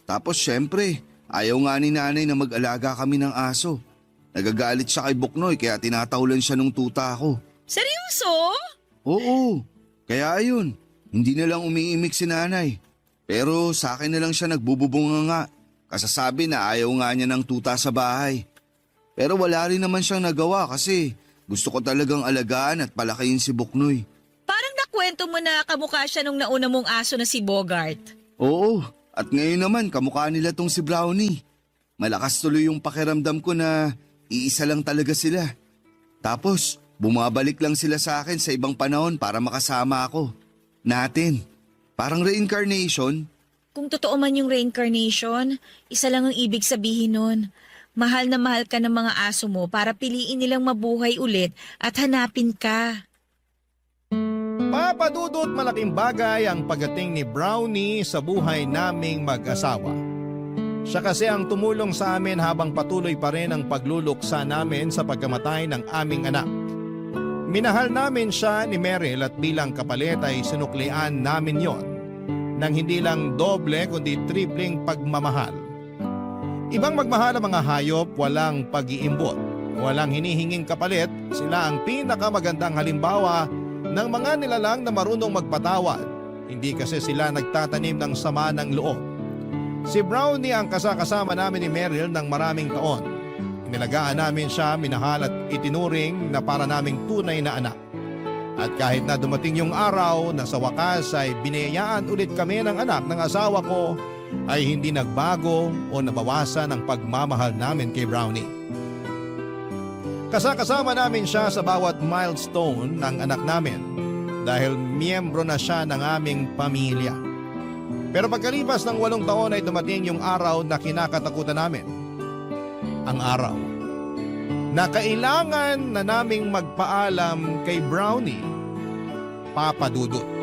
Tapos syempre, ayaw nga ni nanay na mag-alaga kami ng aso. Nagagalit siya kay Buknoy kaya tinatahulan siya nung tuta ko. Seryoso? Oo, kaya ayun, hindi na lang umiimik si nanay. Pero sa akin na lang siya nagbububunga nga. Kasasabi na ayaw nga niya ng tuta sa bahay. Pero wala rin naman siyang nagawa kasi gusto ko talagang alagaan at palakihin si Buknoy. Parang nakwento mo na kamukha siya nung nauna mong aso na si Bogart. Oo, at ngayon naman kamukha nila tong si Brownie. Malakas tuloy yung pakiramdam ko na iisa lang talaga sila. Tapos bumabalik lang sila sa akin sa ibang panahon para makasama ako. Natin. Parang reincarnation. Kung totoo man yung reincarnation, isa lang ang ibig sabihin nun. Mahal na mahal ka ng mga aso mo para piliin nilang mabuhay ulit at hanapin ka. Papadudot malaking bagay ang pagdating ni Brownie sa buhay naming mag-asawa. Siya kasi ang tumulong sa amin habang patuloy pa rin ang pagluluksa namin sa pagkamatay ng aming anak. Minahal namin siya ni Meryl at bilang kapalit ay sinuklian namin yon nang hindi lang doble kundi tripling pagmamahal. Ibang magmahal ang mga hayop, walang pag-iimbot, walang hinihinging kapalit, sila ang pinakamagandang halimbawa ng mga nilalang na marunong magpatawad. Hindi kasi sila nagtatanim ng sama ng loob. Si Brownie ang kasakasama namin ni Meryl ng maraming taon. Inilagaan namin siya, minahal at itinuring na para naming tunay na anak. At kahit na dumating yung araw na sa wakas ay binayaan ulit kami ng anak ng asawa ko, ay hindi nagbago o nabawasan ang pagmamahal namin kay Brownie. Kasakasama namin siya sa bawat milestone ng anak namin dahil miyembro na siya ng aming pamilya. Pero pagkalipas ng 8 taon ay dumating yung araw na kinakatakutan namin. Ang araw na kailangan na naming magpaalam kay Brownie, Papa Dudut.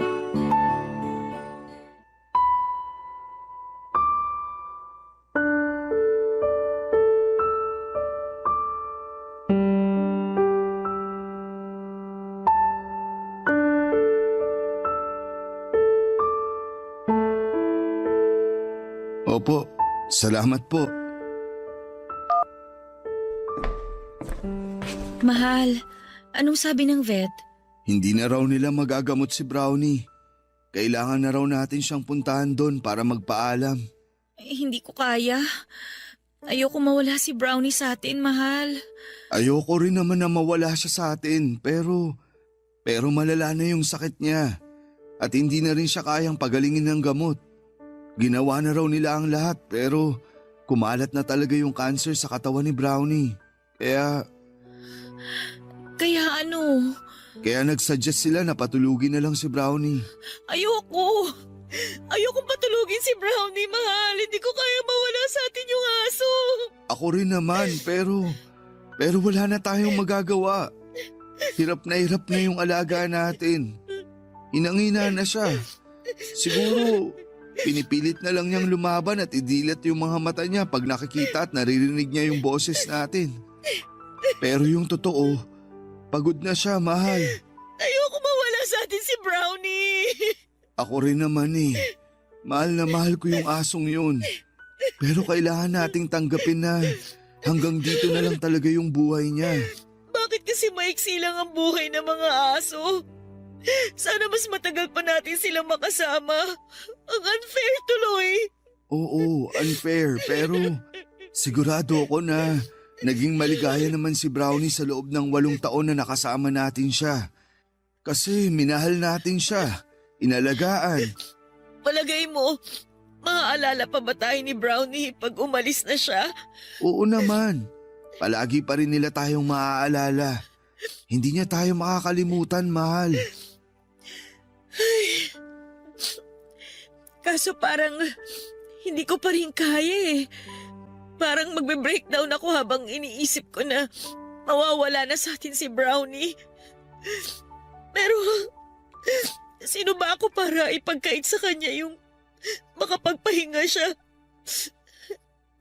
Opo, salamat po. Mahal, anong sabi ng vet? Hindi na raw nila magagamot si Brownie. Kailangan na raw natin siyang puntahan doon para magpaalam. Hindi ko kaya. Ayoko mawala si Brownie sa atin, mahal. Ayoko rin naman na mawala siya sa atin pero malala na yung sakit niya at hindi na rin siya kayang pagalingin ng gamot. Ginawa na raw nila ang lahat pero kumalat na talaga yung cancer sa katawan ni Brownie. Kaya ano? Kaya nagsuggest sila na patulugin na lang si Brownie. Ayoko. Ayokong patulugin si Brownie, mahal. Hindi ko kaya mawala sa atin yung aso. Ako rin naman pero wala na tayong magagawa. Hirap na yung alaga natin. Inangina na siya. Siguro pinipilit na lang niyang lumaban at idilat yung mga mata niya pag nakikita at naririnig niya yung boses natin. Pero yung totoo, pagod na siya, mahal. Ayoko mawala sa atin si Brownie. Ako rin naman eh. Mahal na mahal ko yung asong yun. Pero kailangan nating tanggapin na hanggang dito na lang talaga yung buhay niya. Bakit kasi maiksi lang ang buhay ng mga aso? Sana mas matagal pa natin silang makasama. Ang unfair tuloy. Oo, unfair. Pero sigurado ako na naging maligaya naman si Brownie sa loob ng 8 taon na nakasama natin siya. Kasi minahal natin siya. Inalagaan. Palagay mo, maaalala pa ba tayo ni Brownie pag umalis na siya? Oo naman. Palagi pa rin nila tayong maaalala. Hindi niya tayo makakalimutan, mahal. Kaso parang hindi ko pa rin kaya eh. Parang magbe-breakdown ako habang iniisip ko na mawawala na sa atin si Brownie. Pero sino ba ako para ipagkait sa kanya yung makapagpahinga siya?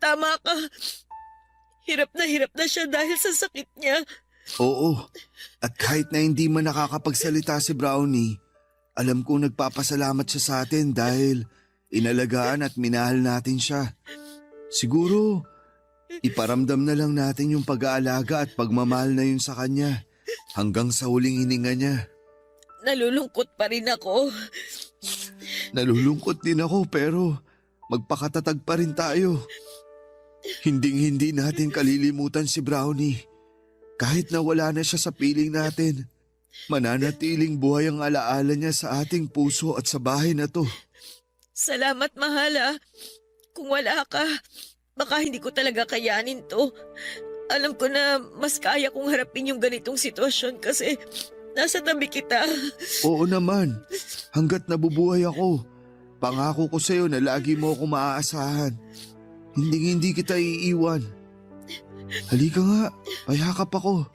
Tama ka. Hirap na siya dahil sa sakit niya. Oo, at kahit na hindi man nakakapagsalita si Brownie, alam kong nagpapasalamat siya sa atin dahil inalagaan at minahal natin siya. Siguro, iparamdam na lang natin yung pag-aalaga at pagmamahal na yun sa kanya hanggang sa huling hininga niya. Nalulungkot pa rin ako. Nalulungkot din ako pero magpakatatag pa rin tayo. Hinding-hindi natin kalilimutan si Brownie. Kahit na wala na siya sa piling natin, mananatiling buhay ang alaala niya sa ating puso at sa bahay na to. Salamat, mahal ah. Kung wala ka, baka hindi ko talaga kayanin to. Alam ko na mas kaya kong harapin yung ganitong sitwasyon kasi nasa tabi kita. Oo naman, hanggat nabubuhay ako, pangako ko sa'yo na lagi mo ako maaasahan. Hindi kita iiwan. Halika nga, payakap ako.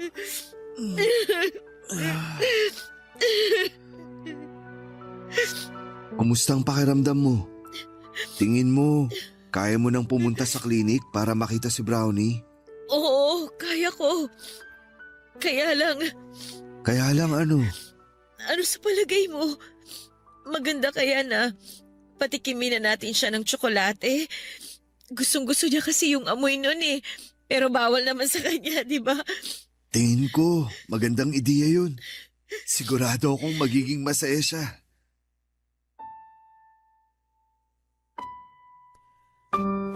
Kumusta ang pakiramdam mo? Tingin mo, kaya mo nang pumunta sa klinik para makita si Brownie? Oo, kaya ko. Kaya lang, Ano? ano sa palagay mo? Maganda kaya na patikimin na natin siya ng tsokolate? Gustong-gusto niya kasi yung amoy nun eh. Pero bawal naman sa kanya, di ba? Tingin ko, magandang ideya yun. Sigurado akong magiging masaya siya.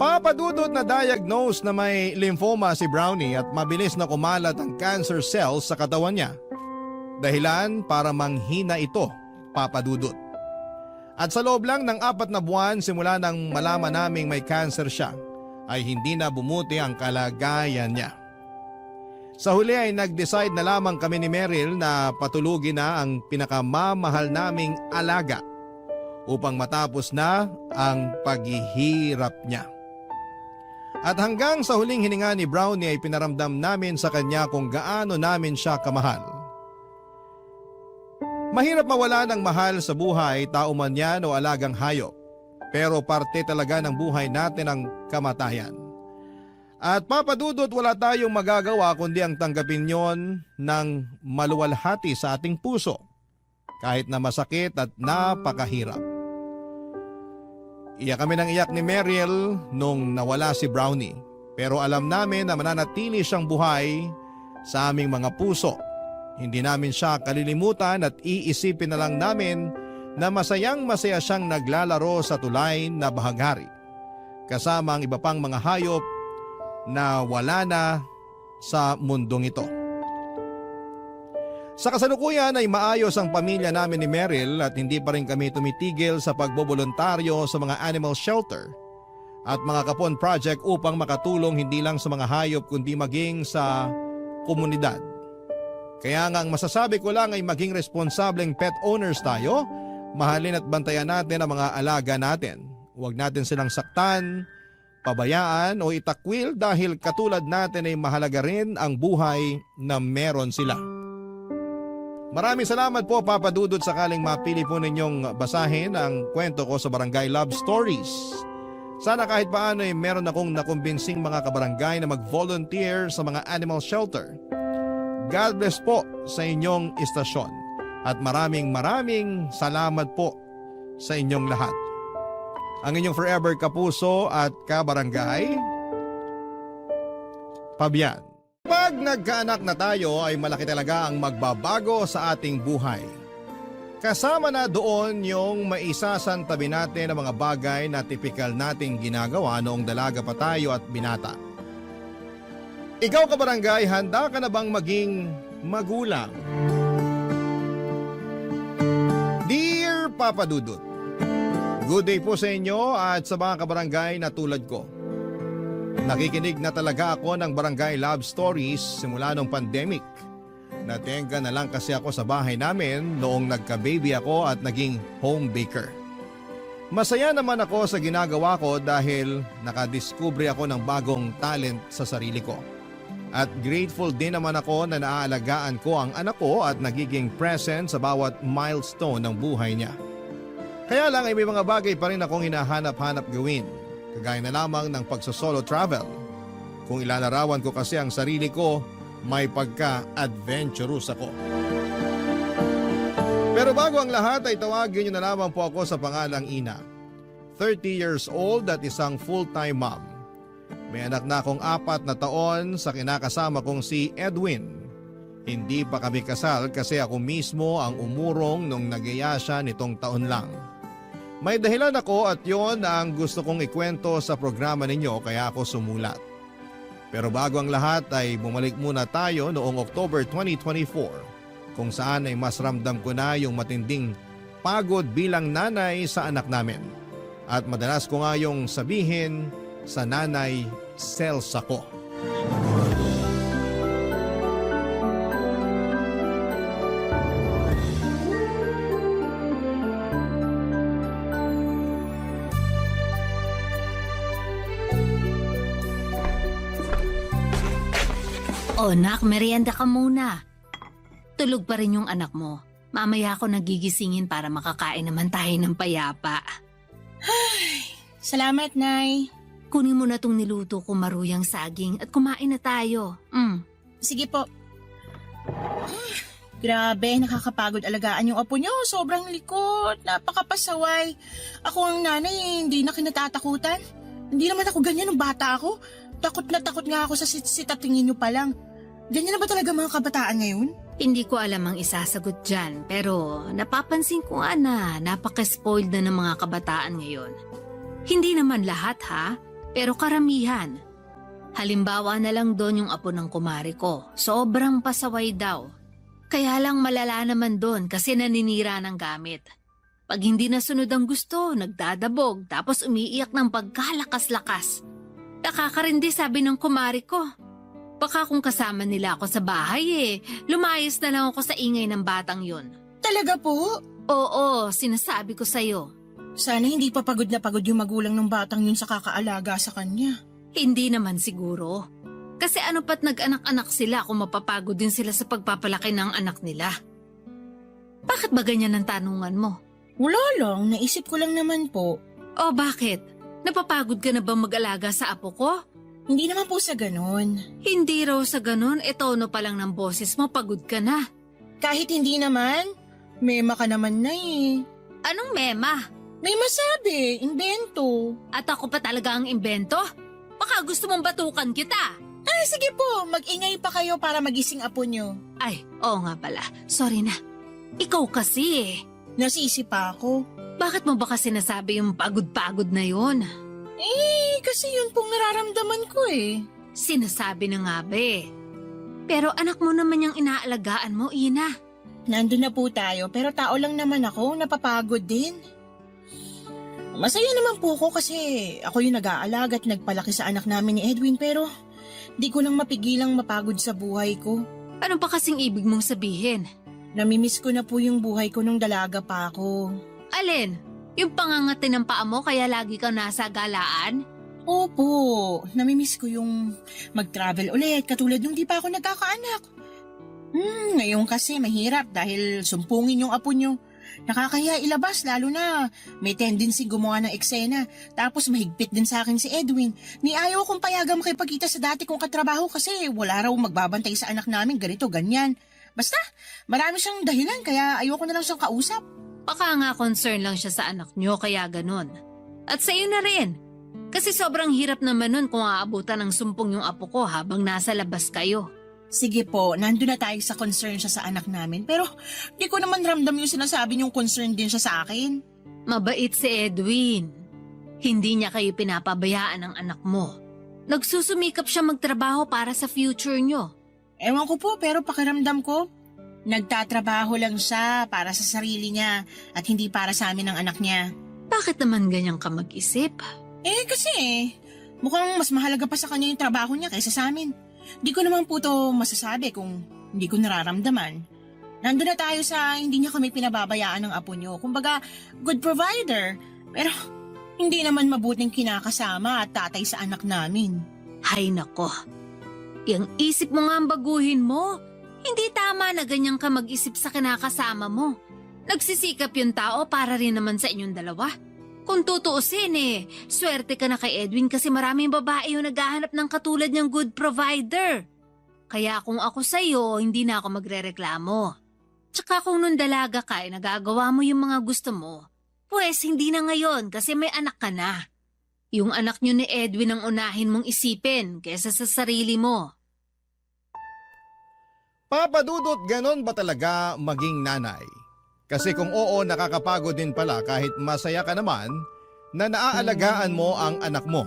Papadudot na diagnose na may lymphoma si Brownie at mabilis na kumalat ang cancer cells sa katawan niya. Dahilan para manghina ito, papadudot. At sa loob lang ng 4 na buwan simula nang malaman naming may cancer siya, ay hindi na bumuti ang kalagayan niya. Sa huli ay nag-decide na lamang kami ni Meryl na patulugin na ang pinakamamahal naming alaga upang matapos na ang paghihirap niya. At hanggang sa huling hininga ni Brownie ay pinaramdam namin sa kanya kung gaano namin siya kamahal. Mahirap mawala ng mahal sa buhay, tao man yan o alagang hayop. Pero parte talaga ng buhay natin ang kamatayan. At papadudot wala tayong magagawa kundi ang tanggapin yon ng maluwalhati sa ating puso. Kahit na masakit at napakahirap. Iyak kami ng iyak ni Meryl nung nawala si Brownie. Pero alam namin na mananatili siyang buhay sa aming mga puso. Hindi namin siya kalilimutan at iisipin na lang namin na masayang-masaya siyang naglalaro sa tulay na bahaghari. Kasama ang iba pang mga hayop na wala na sa mundong ito. Sa kasalukuyan ay maayos ang pamilya namin ni Meryl at hindi pa rin kami tumitigil sa pagbobolontaryo sa mga animal shelter at mga kapon project upang makatulong hindi lang sa mga hayop kundi maging sa komunidad. Kaya nga ang masasabi ko lang ay maging responsableng pet owners tayo, mahalin at bantayan natin ang mga alaga natin. Huwag natin silang saktan, pabayaan o itakwil dahil katulad natin ay mahalaga rin ang buhay na meron sila. Maraming salamat po Papa Dudut sakaling mapili po ninyong basahin ang kwento ko sa Barangay Love Stories. Sana kahit paano ay meron akong nakumbinsing mga kabarangay na mag-volunteer sa mga animal shelter. God bless po sa inyong istasyon at maraming salamat po sa inyong lahat. Ang inyong forever kapuso at kabarangay, Fabian. Pag nagkaanak na tayo ay malaki talaga ang magbabago sa ating buhay. Kasama na doon yung maisasantabi natin ang mga bagay na tipikal nating ginagawa noong dalaga pa tayo at binata. Ikaw kabarangay, handa ka na bang maging magulang? Dear Papa Dudut, good day po sa inyo at sa mga kabarangay na tulad ko. Nakikinig na talaga ako ng Barangay Love Stories simula nung pandemic. Natenga na lang kasi ako sa bahay namin noong nagka-baby ako at naging home baker. Masaya naman ako sa ginagawa ko dahil nakadiskubre ako ng bagong talent sa sarili ko. At grateful din naman ako na naaalagaan ko ang anak ko at nagiging present sa bawat milestone ng buhay niya. Kaya lang ay may mga bagay pa rin akong hinahanap-hanap gawin. Kagaya na lamang ng pagsosolo travel. Kung ilalarawan ko kasi ang sarili ko, may pagka-adventurous ako. Pero bago ang lahat ay tawagin niyo na lamang po ako sa pangalang Ina. 30 years old at isang full-time mom. May anak na akong 4 na taon sa kinakasama kong si Edwin. Hindi pa kami kasal kasi ako mismo ang umurong nung nagaya siya nitong taon lang. May dahilan ako at yon ang gusto kong ikwento sa programa ninyo kaya ako sumulat. Pero bago ang lahat ay bumalik muna tayo noong October 2024 kung saan ay mas ramdam ko na yung matinding pagod bilang nanay sa anak namin. At madalas ko nga yung sabihin sa nanay, cells ako. Oh, nak, merienda ka muna. Tulog pa rin yung anak mo. Mamaya ako nagigisingin para makakain naman tayo ng payapa. Salamat, Nay. Kunin mo na tong niluto ko maruyang saging at kumain na tayo. Sige po. Grabe, nakakapagod alagaan yung apo niyo. Sobrang likot, napakapasaway. Ako ang nanay, hindi na kinatatakutan. Hindi naman ako ganyan nung bata ako. Takot na takot nga ako sa sitatingin niyo pa lang. Ganyan na ba talaga mga kabataan ngayon? Hindi ko alam ang isasagot dyan, pero napapansin ko nga na napaka-spoiled na ng mga kabataan ngayon. Hindi naman lahat ha, pero karamihan. Halimbawa na lang doon yung apo ng kumari ko, sobrang pasaway daw. Kaya lang malala naman doon kasi naninira ng gamit. Pag hindi nasunod ang gusto, nagdadabog tapos umiiyak ng pagkalakas-lakas. Nakakarindi sabi ng kumari ko. Baka kung kasama nila ako sa bahay lumayas na lang ako sa ingay ng batang yun. Talaga po? Oo, sinasabi ko sa'yo. Sana hindi pa pagod na pagod yung magulang ng batang yun sa kakaalaga sa kanya. Hindi naman siguro. Kasi ano pat nag-anak-anak sila kung mapapagod din sila sa pagpapalaki ng anak nila. Bakit ba ganyan ang tanungan mo? Wala lang, naisip ko lang naman po. O bakit? Napapagod ka na ba mag-alaga sa apo ko? Hindi naman po sa ganon. Hindi raw sa ganun, tono pa lang ng boses mo, pagod ka na. Kahit hindi naman, mema ka naman na eh. Anong mema? May masabi, invento. At ako pa talaga ang imbento? Baka gusto mong batukan kita. Ah, sige po, mag-ingay pa kayo para magising apo nyo. Ay, oo nga pala. Sorry na. Ikaw kasi Nasisi pa ako. Bakit mo ba kasi nasabi yung pagod-pagod na yon? Kasi yun pong nararamdaman ko eh. Sinasabi na nga ba eh. Pero anak mo naman yung inaalagaan mo, Ina. Nandun na po tayo pero tao lang naman ako, napapagod din. Masaya naman po ako kasi ako yung nag-aalaga at nagpalaki sa anak namin ni Edwin pero di ko lang mapigilang mapagod sa buhay ko. Ano pa kasing ibig mong sabihin? Namimiss ko na po yung buhay ko nung dalaga pa ako. Alin? Yung pangangati ng paa mo kaya lagi kang nasa galaan? Opo, namimiss ko yung mag-travel ulit katulad nung di pa ako nagkakaanak. Ngayon kasi mahirap dahil sumpungin yung apo nyo. Nakakahiya ilabas lalo na may tendency gumawa ng eksena. Tapos mahigpit din sa akin si Edwin. Ni ayaw kong payagang makipagkita sa dati kong katrabaho kasi wala raw magbabantay sa anak namin ganito ganyan. Basta marami siyang dahilan kaya ayoko na lang siyang kausap. Baka nga concern lang siya sa anak nyo kaya ganun. At sa iyo na rin. Kasi sobrang hirap naman nun kung aabutan ng sumpong yung apo ko habang nasa labas kayo. Sige po, nandun na tayo sa concern siya sa anak namin. Pero di ko naman ramdam yung sinasabi niyong concern din siya sa akin. Mabait si Edwin. Hindi niya kayo pinapabayaan ng anak mo. Nagsusumikap siya magtrabaho para sa future nyo. Ewan ko po pero pakiramdam ko, nagtatrabaho lang siya para sa sarili niya at hindi para sa amin ng anak niya. Bakit naman ganyan ka mag-isip? Kasi mukhang mas mahalaga pa sa kanya yung trabaho niya kaysa sa amin. Di ko naman po to masasabi kung hindi ko nararamdaman. Nandun na tayo sa hindi niya kami pinababayaan ng apo niyo. Kumbaga, good provider. Pero hindi naman mabuting kinakasama at tatay sa anak namin. Hay nako. Yang isip mo nga ang baguhin mo. Hindi tama na ganyan ka mag-isip sa kinakasama mo. Nagsisikap yung tao para rin naman sa inyong dalawa. Kung tutuusin swerte ka na kay Edwin kasi maraming babae yung naghahanap ng katulad niyang good provider. Kaya kung ako sa'yo, hindi na ako magrereklamo. Tsaka kung nung dalaga ka ay nagagawa mo yung mga gusto mo, pues hindi na ngayon kasi may anak ka na. Yung anak niyo ni Edwin ang unahin mong isipin kesa sa sarili mo. Papa Dudut, ganon ba talaga maging nanay? Kasi kung oo, nakakapagod din pala kahit masaya ka naman na naaalagaan mo ang anak mo.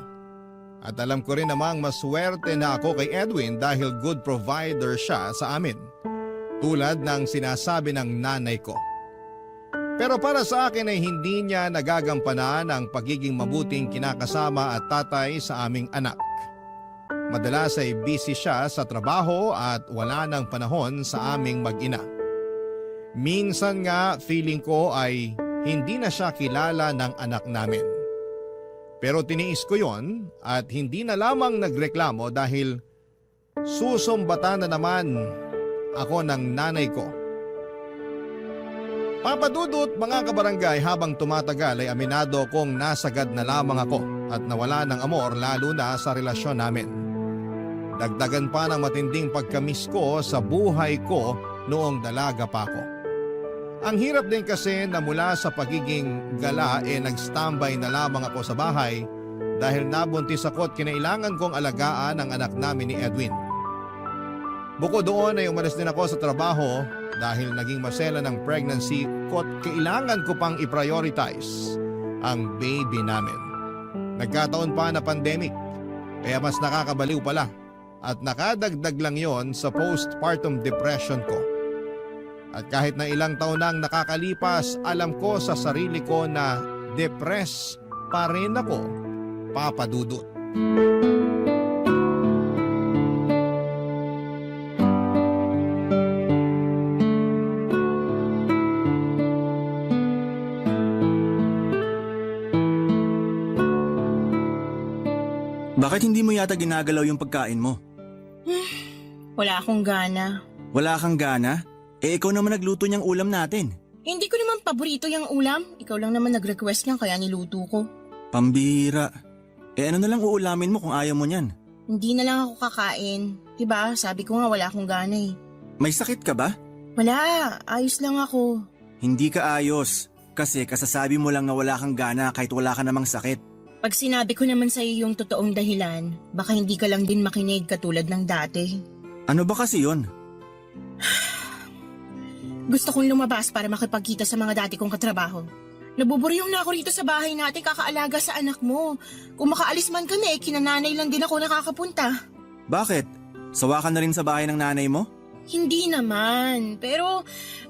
At alam ko rin namang maswerte na ako kay Edwin dahil good provider siya sa amin. Tulad ng sinasabi ng nanay ko. Pero para sa akin ay hindi niya nagagampanan ang pagiging mabuting kinakasama at tatay sa aming anak. Madalas ay busy siya sa trabaho at wala nang panahon sa aming mag-ina. Minsan nga feeling ko ay hindi na siya kilala ng anak namin. Pero tiniis ko yon at hindi na lamang nagreklamo dahil susumbatan na naman ako ng nanay ko. Papa Dudut, mga kabarangay, habang tumatagal ay aminado kong nasagad na lamang ako at nawala ng amor lalo na sa relasyon namin. Dagdagan pa ng matinding pagkamiss ko sa buhay ko noong dalaga pa ako. Ang hirap din kasi na mula sa pagiging gala nag-standby na lamang ako sa bahay dahil nabuntis ako at kinailangan kong alagaan ang anak namin ni Edwin. Bukod doon ay umalis din ako sa trabaho dahil naging masela ng pregnancy ko at kailangan ko pang i-prioritize ang baby namin. Nagkataon pa na pandemic kaya mas nakakabaliw pala at nakadagdag lang yon sa postpartum depression ko. At kahit na ilang taon nang nakakalipas, alam ko sa sarili ko na depressed pa rin ako, Papa Dudut. Bakit hindi mo yata ginagalaw yung pagkain mo? Wala akong gana. Wala kang gana? Ikaw naman nagluto niyang ulam natin. Hindi ko naman paborito yung ulam. Ikaw lang naman nag-request niyan kaya niluto ko. Pambira. Ano na lang uulamin mo kung ayaw mo niyan? Hindi na lang ako kakain. Diba? Sabi ko nga wala akong gana eh. May sakit ka ba? Wala. Ayos lang ako. Hindi ka ayos. Kasi kasasabi mo lang na wala kang gana kahit wala ka namang sakit. Pag sinabi ko naman sa'yo yung totoong dahilan, baka hindi ka lang din makinig katulad ng dati. Ano ba kasi yon? Gusto kong lumabas para makipagkita sa mga dati kong katrabaho. Nabuburyong na ako rito sa bahay natin kakaalaga sa anak mo. Kung makaalis man kami, kinananay lang din ako nakakapunta. Bakit? Sawa ka na rin sa bahay ng nanay mo? Hindi naman, pero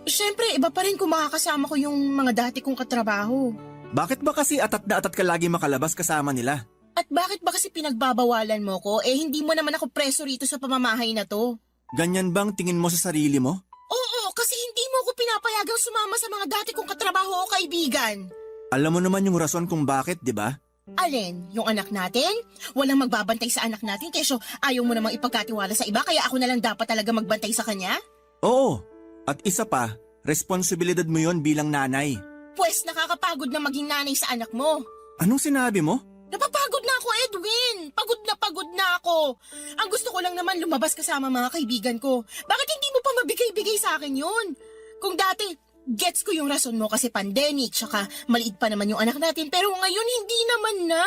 syempre iba pa rin kung makakasama ko yung mga dati kong katrabaho. Bakit ba kasi atat na atat ka lagi makalabas kasama nila? At bakit ba kasi pinagbabawalan mo ko? Hindi mo naman ako preso rito sa pamamahay na to. Ganyan bang tingin mo sa sarili mo? Oo, kasi hindi mo ako pinapayagang sumama sa mga dati kong katrabaho o kaibigan. Alam mo naman yung rason kung bakit, di ba? Alin? Yung anak natin? Walang magbabantay sa anak natin kesyo ayaw mo namang ipagkatiwala sa iba kaya ako na lang dapat talaga magbantay sa kanya? Oo. At isa pa, responsibilidad mo yon bilang nanay. Pwes nakakapagod na maging nanay sa anak mo. Anong sinabi mo? Napapagod na ako, Edwin. Pagod na ako. Ang gusto ko lang naman lumabas kasama mga kaibigan ko. Bakit hindi mo pa mabigay-bigay sa akin yun? Kung dati, gets ko yung rason mo kasi pandemic, tsaka maliit pa naman yung anak natin. Pero ngayon, hindi naman na.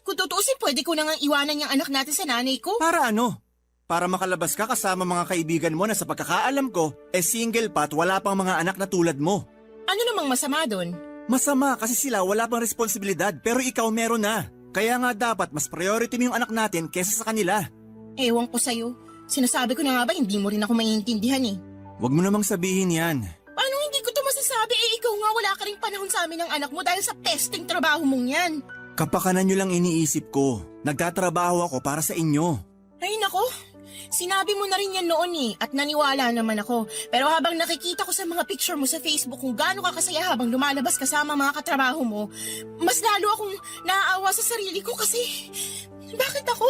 Kung tutuusin, pwede ko na nga iwanan yung anak natin sa nanay ko. Para ano? Para makalabas ka kasama mga kaibigan mo na sa pagkakaalam ko, single pa at wala pang mga anak na tulad mo. Ano namang masama doon? Masama kasi sila wala pang responsibilidad pero ikaw meron na. Kaya nga dapat mas priority mo yung anak natin kesa sa kanila. Ewan ko sa'yo. Sinasabi ko na nga ba hindi mo rin ako maiintindihan eh. Huwag mo namang sabihin yan. Paano hindi ko to masasabi ikaw nga wala ka ring panahon sa amin ng anak mo dahil sa pesting trabaho mong yan. Kapakanan nyo lang iniisip ko. Nagtatrabaho ako para sa inyo. Ay nako, sinabi mo na rin yan noon eh at naniwala naman ako. Pero habang nakikita ko sa mga picture mo sa Facebook kung gaano ka kasaya habang lumalabas kasama mga katrabaho mo, mas lalo akong naaawa sa sarili ko kasi bakit ako?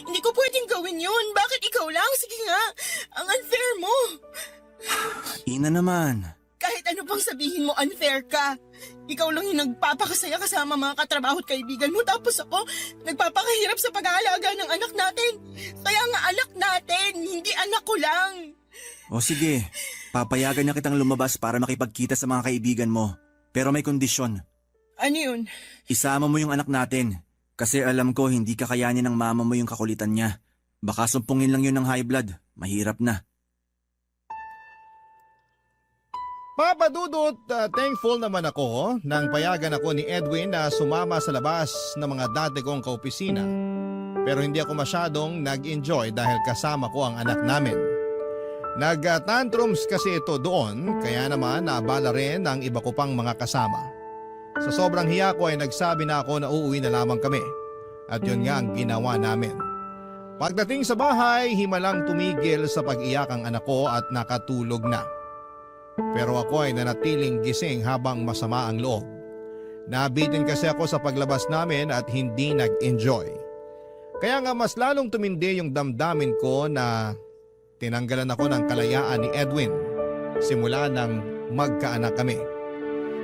Hindi ko pwedeng gawin yun. Bakit ikaw lang? Sige nga, ang unfair mo. Ina naman. kahit ano pang sabihin mo, unfair ka. Ikaw lang yung nagpapakasaya kasama mga katrabaho at kaibigan mo, tapos ako, nagpapakahirap sa pag-aalaga ng anak natin. Kaya nga anak natin, hindi anak ko lang. O sige, papayagan na kitang lumabas para makipagkita sa mga kaibigan mo. Pero may kondisyon. Ano yun? Isama mo yung anak natin. Kasi alam ko hindi kakayanin ng mama mo yung kakulitan niya. Baka sumpungin lang yun ng high blood. Mahirap na. Papa Dudut, thankful naman ako nang payagan ako ni Edwin na sumama sa labas ng mga dati kong kaopisina. Pero hindi ako masyadong nag-enjoy dahil kasama ko ang anak namin. Nag-tantrums kasi ito doon, kaya naman naabala rin ang iba ko pang mga kasama. Sa sobrang hiya ko ay nagsabi na ako na uuwi na lamang kami. At yun nga ang ginawa namin. Pagdating sa bahay, himalang tumigil sa pag-iyak ang anak ko at nakatulog na. Pero ako ay nanatiling gising habang masama ang loob. Nabitin kasi ako sa paglabas namin at hindi nag-enjoy. Kaya nga mas lalong tumindi yung damdamin ko na tinanggalan ako ng kalayaan ni Edwin simula nang magkaanak kami.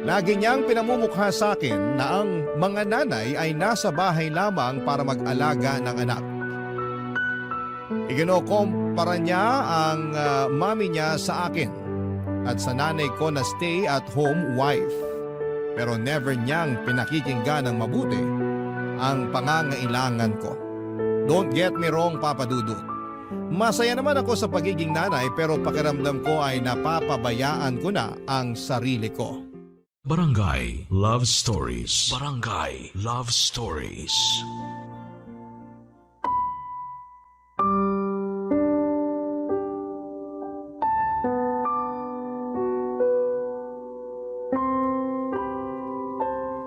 Lagi niyang pinamumukha sa akin na ang mga nanay ay nasa bahay lamang para mag-alaga ng anak. Iginokompara niya ang mami niya sa akin at sa nanay ko na stay-at-home wife. Pero never niyang pinakikinggan ng mabuti ang pangangailangan ko. Don't get me wrong, Papa Dudut. Masaya naman ako sa pagiging nanay pero pakiramdam ko ay napapabayaan ko na ang sarili ko. Barangay Love Stories. Barangay Love Stories.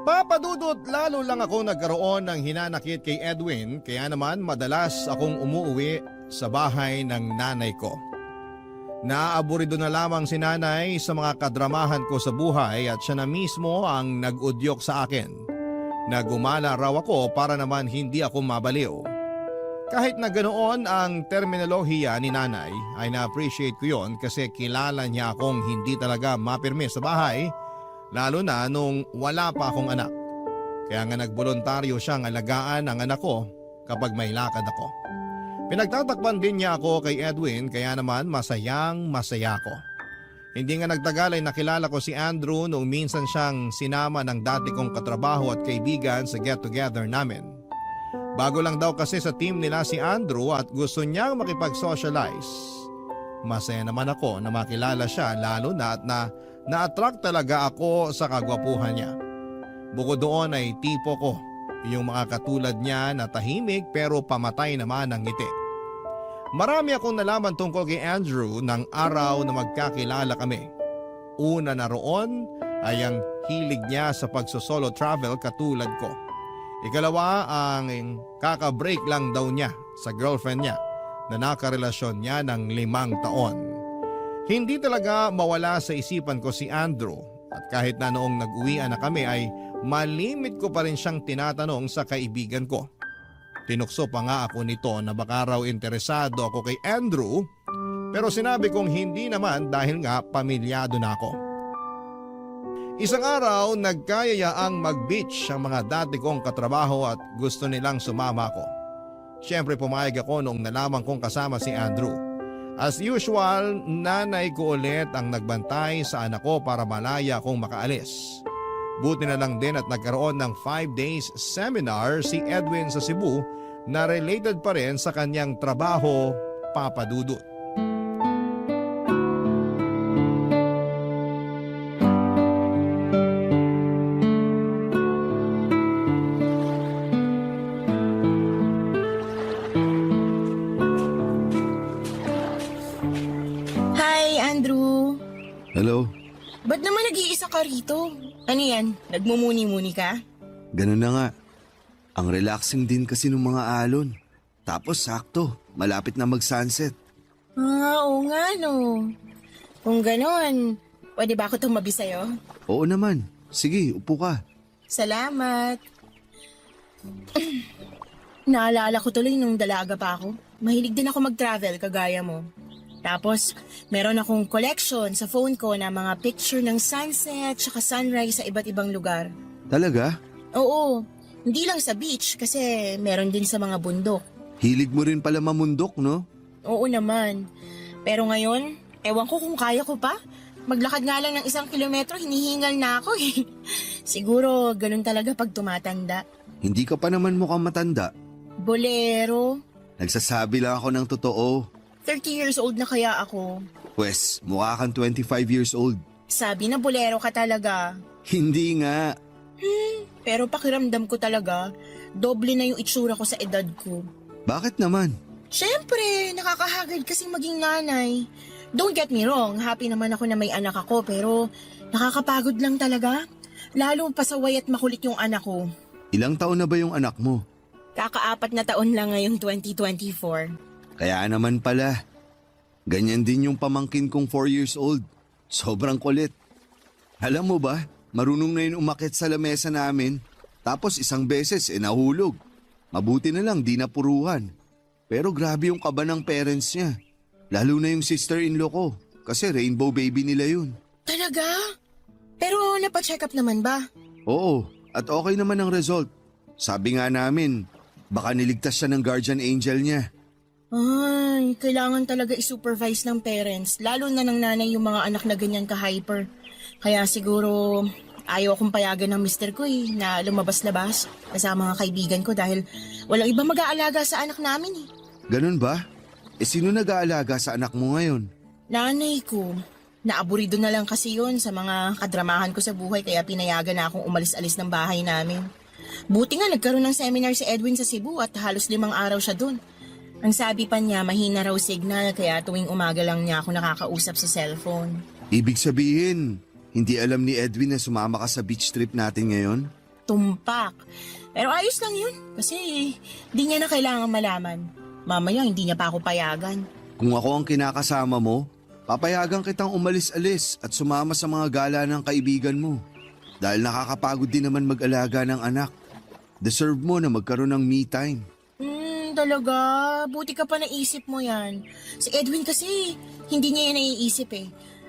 Papa Dudut, lalo lang ako nagkaroon ng hinanakit kay Edwin kaya naman madalas akong umuwi sa bahay ng nanay ko. Naaaburido na lamang si nanay sa mga kadramahan ko sa buhay at siya na mismo ang nag-udyok sa akin na gumala raw ako para naman hindi ako mabaliw. Kahit na ganoon ang terminolohiya ni nanay ay na-appreciate ko yon kasi kilala niya akong hindi talaga mapirme sa bahay lalo na nung wala pa akong anak. Kaya nga nagboluntaryo siyang alagaan ang anak ko kapag may lakad ako. Pinagtatakpan din niya ako kay Edwin kaya naman masayang masaya ko. Hindi nga nagtagal ay nakilala ko si Andrew noong minsan siyang sinama ng dati kong katrabaho at kaibigan sa get-together namin. Bago lang daw kasi sa team nila si Andrew at gusto niyang makipag-socialize. Masaya naman ako na makilala siya lalo na at na-attract talaga ako sa kagwapuhan niya. Bukod doon ay tipo ko. Yung mga katulad niya na tahimik pero pamatay naman ang ngiti. Marami akong nalaman tungkol kay Andrew ng araw na magkakilala kami. Una na roon ay ang hilig niya sa pagsosolo travel katulad ko. Ikalawa ang kaka-break lang daw niya sa girlfriend niya na nakarelasyon niya ng 5 taon. Hindi talaga mawala sa isipan ko si Andrew at kahit na noong nag-uwian na kami ay malimit ko pa rin siyang tinatanong sa kaibigan ko. Tinukso pa nga ako nito na baka raw interesado ako kay Andrew pero sinabi kong hindi naman dahil nga pamilyado na ako. Isang araw nagkayayaang mag-beach ang mga dati kong katrabaho at gusto nilang sumama ko. Siyempre pumayag ako noong nalaman kong kasama si Andrew. As usual, nanay ko ulit ang nagbantay sa anak ko para malaya akong makaalis. Buti na lang din at nagkaroon ng 5 days seminar si Edwin sa Cebu na related pa rin sa kanyang trabaho, Papa Dudut. Hi, Andrew. Hello? Ba't naman nag-iisa ka rito? Ano yan? Nagmumuni-muni ka? Ganun na nga. Ang relaxing din kasi ng mga alon. Tapos sakto, malapit na mag-sunset. Oo nga no. Kung ganon, pwede ba ako tumabi sa'yo? Oo naman. Sige, upo ka. Salamat. Naalala ko tuloy nung dalaga pa ako. Mahilig din ako mag-travel kagaya mo. Tapos, meron akong collection sa phone ko na mga picture ng sunset tsaka sunrise sa iba't ibang lugar. Talaga? Oo, hindi lang sa beach kasi meron din sa mga bundok. Hilig mo rin pala mamundok, no? Oo naman. Pero ngayon, ewan ko kung kaya ko pa. Maglakad nga lang ng 1 kilometro, hinihingal na ako eh. Siguro, ganun talaga pag tumatanda. Hindi ka pa naman mukhang matanda. Bolero. Nagsasabi lang ako ng totoo. 30 years old na kaya ako. Pwes, mukha kang 25 years old. Sabi na bolero ka talaga. Hindi nga. Pero pakiramdam ko talaga, doble na yung itsura ko sa edad ko. Bakit naman? Siyempre, nakakahagad kasing maging nanay. Don't get me wrong, happy naman ako na may anak ako pero nakakapagod lang talaga. Lalo pasaway at makulit yung anak ko. Ilang taon na ba yung anak mo? Kaka-4 na taon lang ngayong 2024. Kaya naman pala. Ganyan din yung pamangkin kong 4 years old. Sobrang kulit. Alam mo ba, marunong na yun umakyat sa lamesa namin. Tapos 1 beses nahulog. Mabuti na lang di napuruhan. Pero grabe yung kaba ng parents niya. Lalo na yung sister-in-law ko. Kasi rainbow baby nila yun. Talaga? Pero napacheck up naman ba? Oo, at okay naman ang result. Sabi nga namin, baka niligtas siya ng guardian angel niya. Ay, kailangan talaga i-supervise ng parents. Lalo na ng nanay yung mga anak na ganyan ka-hyper. Kaya siguro ayaw akong payagan ng mister ko na lumabas-labas kasama mga kaibigan ko dahil walang iba mag-aalaga sa anak namin eh. Ganun ba? Sino nag-aalaga sa anak mo ngayon? Nanay ko. Naaburido na lang kasi yun sa mga kadramahan ko sa buhay kaya pinayagan na akong umalis-alis ng bahay namin. Buti nga nagkaroon ng seminar si Edwin sa Cebu at halos 5 araw siya dun. Ang sabi pa niya mahina raw signal kaya tuwing umaga lang niya ako nakakausap sa cellphone. Ibig sabihin, hindi alam ni Edwin na sumama ka sa beach trip natin ngayon? Tumpak. Pero ayos lang yun kasi di niya na kailangan malaman. Mamaya hindi niya pa ako payagan. Kung ako ang kinakasama mo, papayagan kitang umalis-alis at sumama sa mga gala ng kaibigan mo. Dahil nakakapagod din naman mag-alaga ng anak. Deserve mo na magkaroon ng me time. Talaga? Buti ka pa naisip mo yan. Si Edwin kasi, hindi niya yan naiisip eh.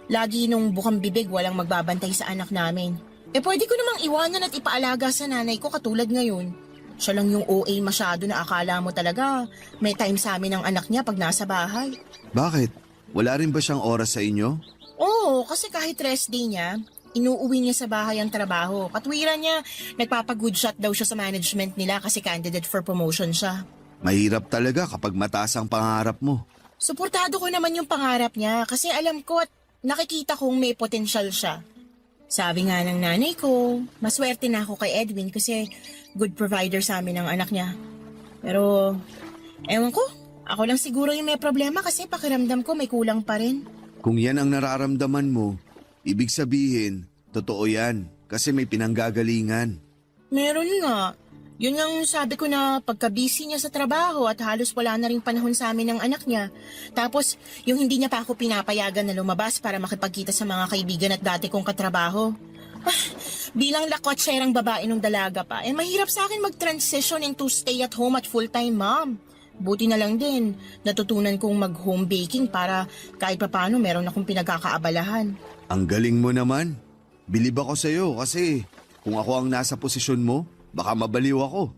Lagi nung bukang bibig walang magbabantay sa anak namin. Pwede ko namang iwanan at ipaalaga sa nanay ko katulad ngayon. Siya lang yung OA masyado na akala mo talaga may time sa amin ng anak niya pag nasa bahay. Bakit? Wala rin ba siyang oras sa inyo? Oo, kasi kahit rest day niya, inuuwi niya sa bahay ang trabaho. Katwiran niya, nagpapag-good shot daw siya sa management nila kasi candidate for promotion siya. Mahirap talaga kapag mataas ang pangarap mo. Suportado ko naman yung pangarap niya kasi alam ko at nakikita kong may potensyal siya. Sabi nga ng nanay ko, maswerte na ako kay Edwin kasi good provider sa amin ang anak niya. Pero, ewan ko, ako lang siguro yung may problema kasi pakiramdam ko may kulang pa rin. Kung yan ang nararamdaman mo, ibig sabihin, totoo yan kasi may pinanggagalingan. Meron nga. Yun ang sabi ko na pagka-busy niya sa trabaho at halos wala na ring panahon sa amin ng anak niya. Tapos, yung hindi niya pa ako pinapayagan na lumabas para makipagkita sa mga kaibigan at dati kong katrabaho. Bilang lakwatserang babae nung dalaga pa, mahirap sa akin mag-transition into stay at home at full-time mom. Buti na lang din, natutunan kong mag-home baking para kahit papano meron akong pinagkakaabalahan. Ang galing mo naman. Bilib ako sa'yo kasi kung ako ang nasa posisyon mo, baka mabaliw ako.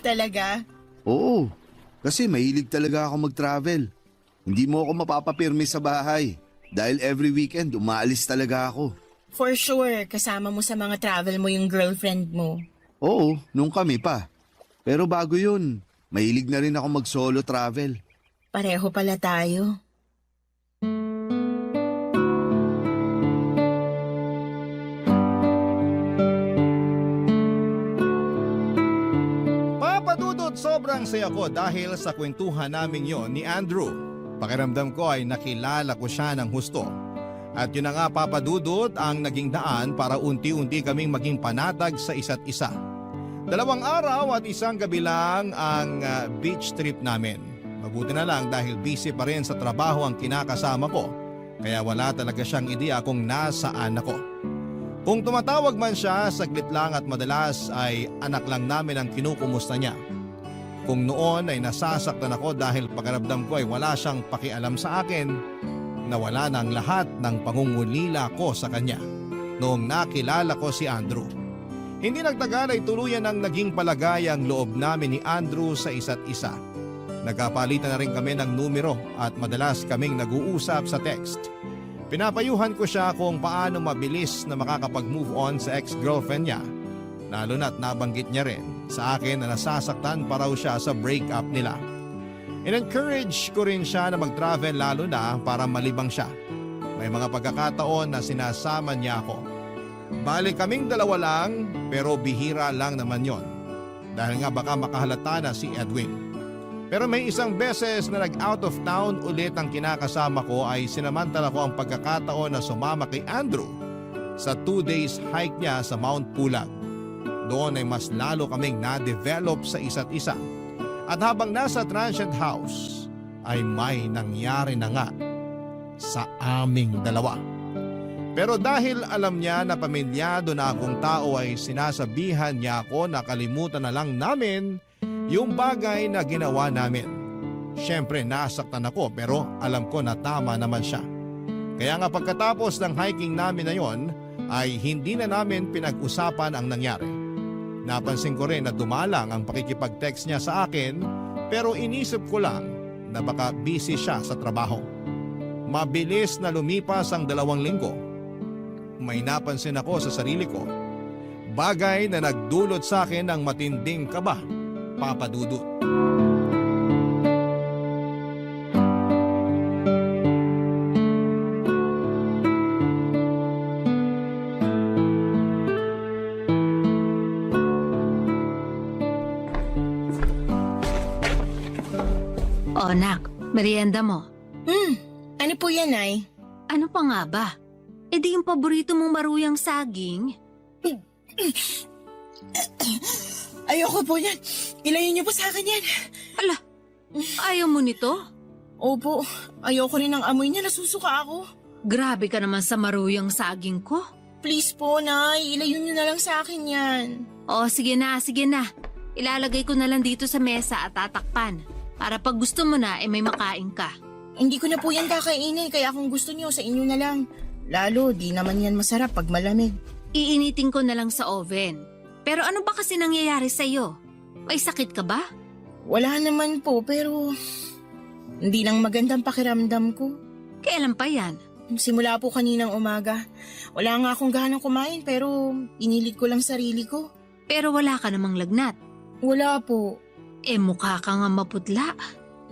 Talaga? Oo, kasi mahilig talaga ako mag-travel. Hindi mo ako mapapapirmi sa bahay dahil every weekend umaalis talaga ako. For sure, kasama mo sa mga travel mo yung girlfriend mo. Oo, nung kami pa. Pero bago yun, mahilig na rin ako mag-solo travel. Pareho pala tayo. Papadudod sobrang saya ko dahil sa kwentuhan namin yon ni Andrew. Pakiramdam ko ay nakilala ko siya ng husto. At yun na nga papadudod ang naging daan para unti-unti kaming maging panatag sa isa't isa. 2 araw at 1 gabi lang ang beach trip namin. Mabuti na lang dahil busy pa rin sa trabaho ang kinakasama ko. Kaya wala talaga siyang ideya kung nasaan ako. Kung tumatawag man siya, saglit lang at madalas ay anak lang namin ang kinukumusta niya. Kung noon ay nasasaktan ako dahil pakiramdam ko ay wala siyang pakialam sa akin, nawala na ang lahat ng pangungulila ko sa kanya noong nakilala ko si Andrew. Hindi nagtagal ay tuluyan ang naging palagay ang loob namin ni Andrew sa isa't isa. Nagkapalitan na rin kami ng numero at madalas kaming nag-uusap sa text. Pinapayuhan ko siya kung paano mabilis na makakapag-move on sa ex-girlfriend niya. Lalo na't nabanggit niya rin sa akin na nasasaktan pa raw siya sa breakup nila. In-encourage ko rin siya na mag-travel lalo na para malibang siya. May mga pagkakataon na sinasama niya ako. Bali kaming dalawa lang pero bihira lang naman yon. Dahil nga baka makahalata na si Edwin. Pero may isang beses na nag-out of town ulit ang kinakasama ko ay sinamantala ko ang pagkakataon na sumama kay Andrew sa 2 days hike niya sa Mount Pulag. Doon ay mas lalo kaming na-develop sa isa't isa. At habang nasa transient house ay may nangyari na nga sa aming dalawa. Pero dahil alam niya na pamilyado na akong tao ay sinasabihan niya ako na kalimutan na lang namin yung bagay na ginawa namin. Siyempre nasaktan ako pero alam ko na tama naman siya. Kaya nga pagkatapos ng hiking namin na yon ay hindi na namin pinag-usapan ang nangyari. Napansin ko rin na dumalang ang pakikipag-text niya sa akin pero inisip ko lang na baka busy siya sa trabaho. Mabilis na lumipas ang 2 linggo. May napansin ako sa sarili ko. Bagay na nagdulot sa akin ng matinding kaba, Papa Dudut. O nak, merienda mo. Ano po yan, Nay? Ano pa nga ba? E di yung paborito mong maruyang saging? Ayoko po yan. Ilayin niyo po sa akin yan. Ala, ayaw mo nito? Opo, ayoko rin ng amoy niya. Nasusuka ako. Grabe ka naman sa maruyang saging ko. Please po, Nay. Ilayin niyo na lang sa akin yan. O sige na, sige na. Ilalagay ko na lang dito sa mesa at tatakpan. Para pag gusto mo na, may makain ka. Hindi ko na po yan kakainin, kaya kung gusto niyo, sa inyo na lang. Lalo, di naman yan masarap pag malamig. Iinitin ko na lang sa oven. Pero ano ba kasi nangyayari sa'yo? May sakit ka ba? Wala naman po, pero hindi lang magandang pakiramdam ko. Kailan pa yan? Simula po kaninang umaga. Wala nga akong gahanang kumain, pero inilit ko lang sarili ko. Pero wala ka namang lagnat. Wala po. Mukha ka nga maputla.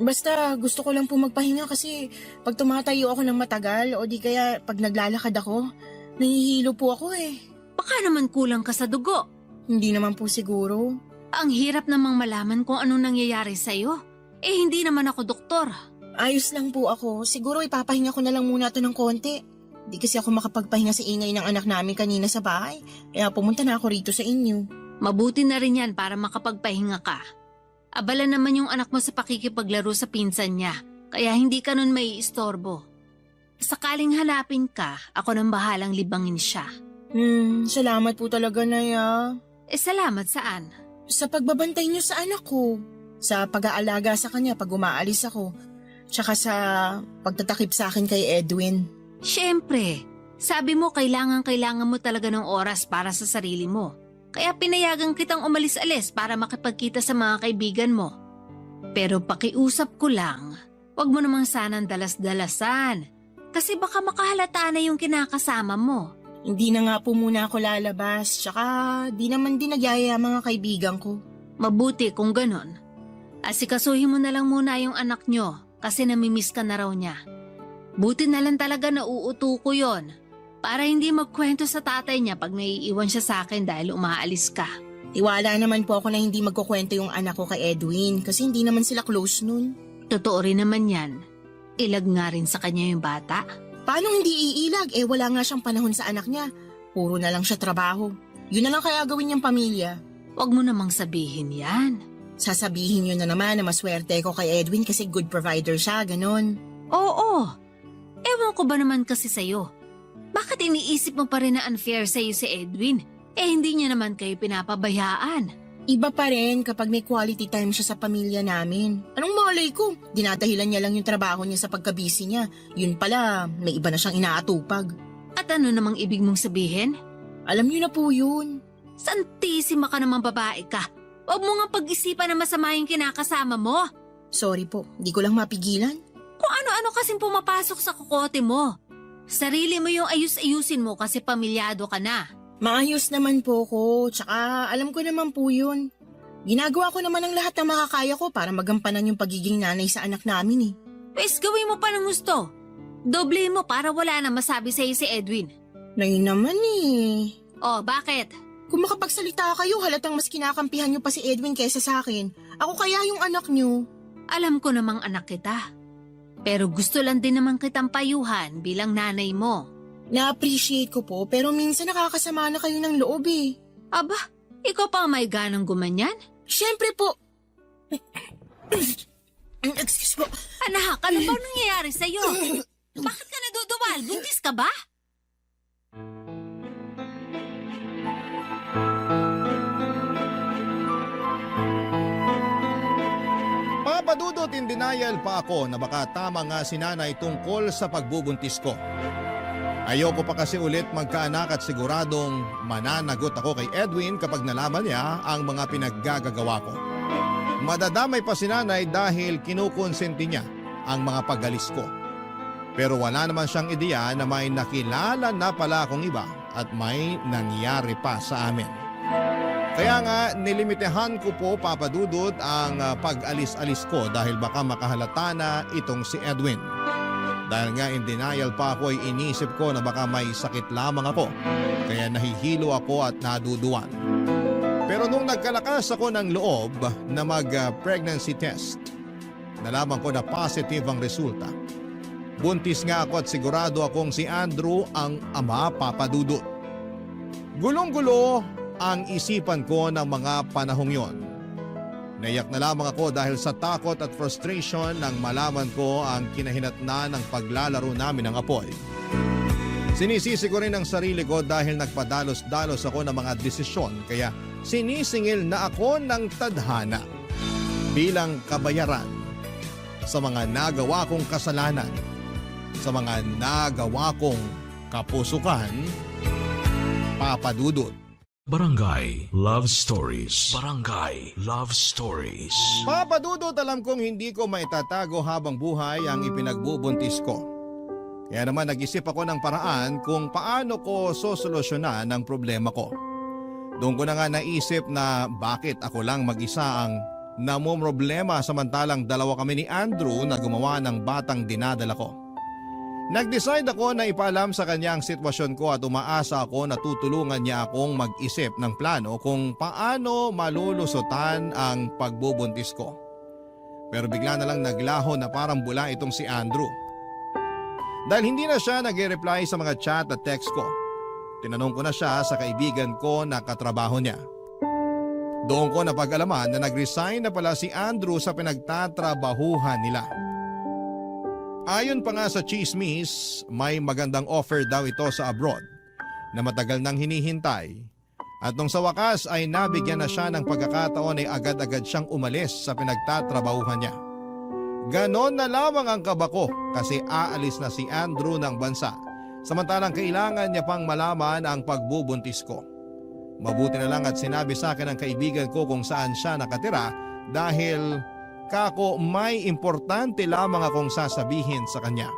Basta gusto ko lang po magpahinga kasi pag tumatayo ako ng matagal o di kaya pag naglalakad ako, nahihilo po ako eh. Baka naman kulang ka sa dugo. Hindi naman po siguro. Ang hirap namang malaman kung anong nangyayari sa'yo. Hindi naman ako doktor. Ayos lang po ako. Siguro ipapahinga ko na lang muna ito ng konti. Di kasi ako makapagpahinga sa ingay ng anak namin kanina sa bahay. Kaya pumunta na ako rito sa inyo. Mabuti na rin yan para makapagpahinga ka. Abala naman yung anak mo sa pakikipaglaro sa pinsan niya, kaya hindi ka nun maiistorbo. Sakaling hanapin ka, ako nang bahalang libangin siya. Salamat po talaga, Naya. Salamat saan? Sa pagbabantay niyo sa anak ko. Sa pag-aalaga sa kanya pag umaalis ako. Tsaka sa pagtatakip sa akin kay Edwin. Siyempre, sabi mo kailangan mo talaga ng oras para sa sarili mo. Kaya pinayagan kitang umalis-alis para makipagkita sa mga kaibigan mo. Pero pakiusap ko lang, wag mo namang sanang dalas-dalasan. Kasi baka makahalata na yung kinakasama mo. Hindi na nga po muna ako lalabas. Tsaka di naman din nagyaya mga kaibigan ko. Mabuti kung ganon. Asikasuhin mo na lang muna yung anak nyo kasi namimiss ka na raw niya. Buti na lang talaga na uuto ko yon. Para hindi magkwento sa tatay niya pag naiiwan siya sa akin dahil umaalis ka. Tiwala naman po ako na hindi magkukwento yung anak ko kay Edwin kasi hindi naman sila close nun. Totoo rin naman yan. Ilag nga rin sa kanya yung bata. Paano hindi iilag? Wala nga siyang panahon sa anak niya. Puro na lang siya trabaho. Yun na lang kaya gawin niyang pamilya. Huwag mo namang sabihin yan. Sasabihin niyo na naman na maswerte ko kay Edwin kasi good provider siya, ganon. Oo. Ewan ko ba naman kasi sa'yo. Bakit iniisip mo pa rin na unfair sa'yo si Edwin? Hindi niya naman kayo pinapabayaan. Iba pa rin kapag may quality time siya sa pamilya namin. Anong malay ko? Dinadahilan niya lang yung trabaho niya sa pagkabisi niya. Yun pala, may iba na siyang inaatupag. At ano namang ibig mong sabihin? Alam niyo na po yun. Santisima ka namang babae ka. Huwag mo nga pag-isipan na masama yung kinakasama mo. Sorry po, di ko lang mapigilan. Kung ano-ano kasing pumapasok sa kokote mo. Sarili mo yung ayus-ayusin mo kasi pamilyado ka na. Maayos naman po ko, tsaka alam ko naman po yun. Ginagawa ko naman ang lahat ng makakaya ko para magampanan yung pagiging nanay sa anak namin eh. Pwes gawin mo pa ng gusto. Doble mo para wala na masabi sa'yo si Edwin. Na yun naman eh. Oh, bakit? Kung makapagsalita kayo, halatang mas kinakampihan niyo pa si Edwin kaysa sa akin. Ako kaya yung anak niyo. Alam ko namang anak kita. Pero gusto lang din naman kitang payuhan bilang nanay mo. Na-appreciate ko po, pero minsan nakakasama na kayo ng loob eh. Aba, ikaw pa ang may ganang gumanyan? Siyempre po. Excuse po. Anak, ano ba nangyayari sa'yo? Bakit ka naduduwal? Buntis ka ba? Papadudot in denial pa ako na baka tama nga si nanay tungkol sa pagbubuntis ko. Ayoko pa kasi ulit magkaanak at siguradong mananagot ako kay Edwin kapag nalaman niya ang mga pinaggagawa ko. Madadamay pa si nanay dahil kinukonsenti niya ang mga pagalis ko. Pero wala naman siyang ideya na may nakilala na pala akong iba at may nangyari pa sa amin. Kaya nga nilimitehan ko po papadudot ang pag-alis-alis ko dahil baka makahalata na itong si Edwin. Dahil nga in denial pa ako ay inisip ko na baka may sakit lamang ako. Kaya nahihilo ako at naduduwan. Pero nung nagkalakas ako ng loob na mag-pregnancy test, nalaman ko na positive ang resulta. Buntis nga ako at sigurado akong si Andrew ang ama papadudot. Gulong-gulo ang isipan ko ng mga panahong yon. Naiyak na lamang ako dahil sa takot at frustration nang malaman ko ang kinahinatnan ng paglalaro namin ng apoy. Sinisisi ko rin ang sarili ko dahil nagpadalos-dalos ako ng mga desisyon kaya sinisingil na ako ng tadhana bilang kabayaran sa mga nagawa kong kasalanan, sa mga nagawa kong kapusukan, papadudot. Barangay Love Stories. Barangay Love Stories. Papadudot, alam kong hindi ko maitatago habang buhay ang ipinagbubuntis ko. Kaya naman nag-isip ako ng paraan kung paano ko sosolusyonan ang problema ko. Doon ko na nga naisip na bakit ako lang mag-isa ang namumroblema samantalang dalawa kami ni Andrew na gumawa ng batang dinadala ko. Nag-decide ako na ipaalam sa kanya ang sitwasyon ko at umaasa ako na tutulungan niya akong mag-isip ng plano kung paano malulusutan ang pagbubuntis ko. Pero bigla na lang naglaho na parang bula itong si Andrew. Dahil hindi na siya nag-reply sa mga chat at text ko, tinanong ko na siya sa kaibigan ko na katrabaho niya. Doon ko napag-alaman na nag-resign na pala si Andrew sa pinagtatrabahuhan nila. Ayon pa nga sa chismis, may magandang offer daw ito sa abroad na matagal nang hinihintay. At nung sa wakas ay nabigyan na siya ng pagkakataon ay agad-agad siyang umalis sa pinagtatrabahuhan niya. Ganon na lamang ang kaba ko kasi aalis na si Andrew ng bansa. Samantalang kailangan niya pang malaman ang pagbubuntis ko. Mabuti na lang at sinabi sa akin ng kaibigan ko kung saan siya nakatira dahil kako may importante lamang akong sasabihin sa kanya.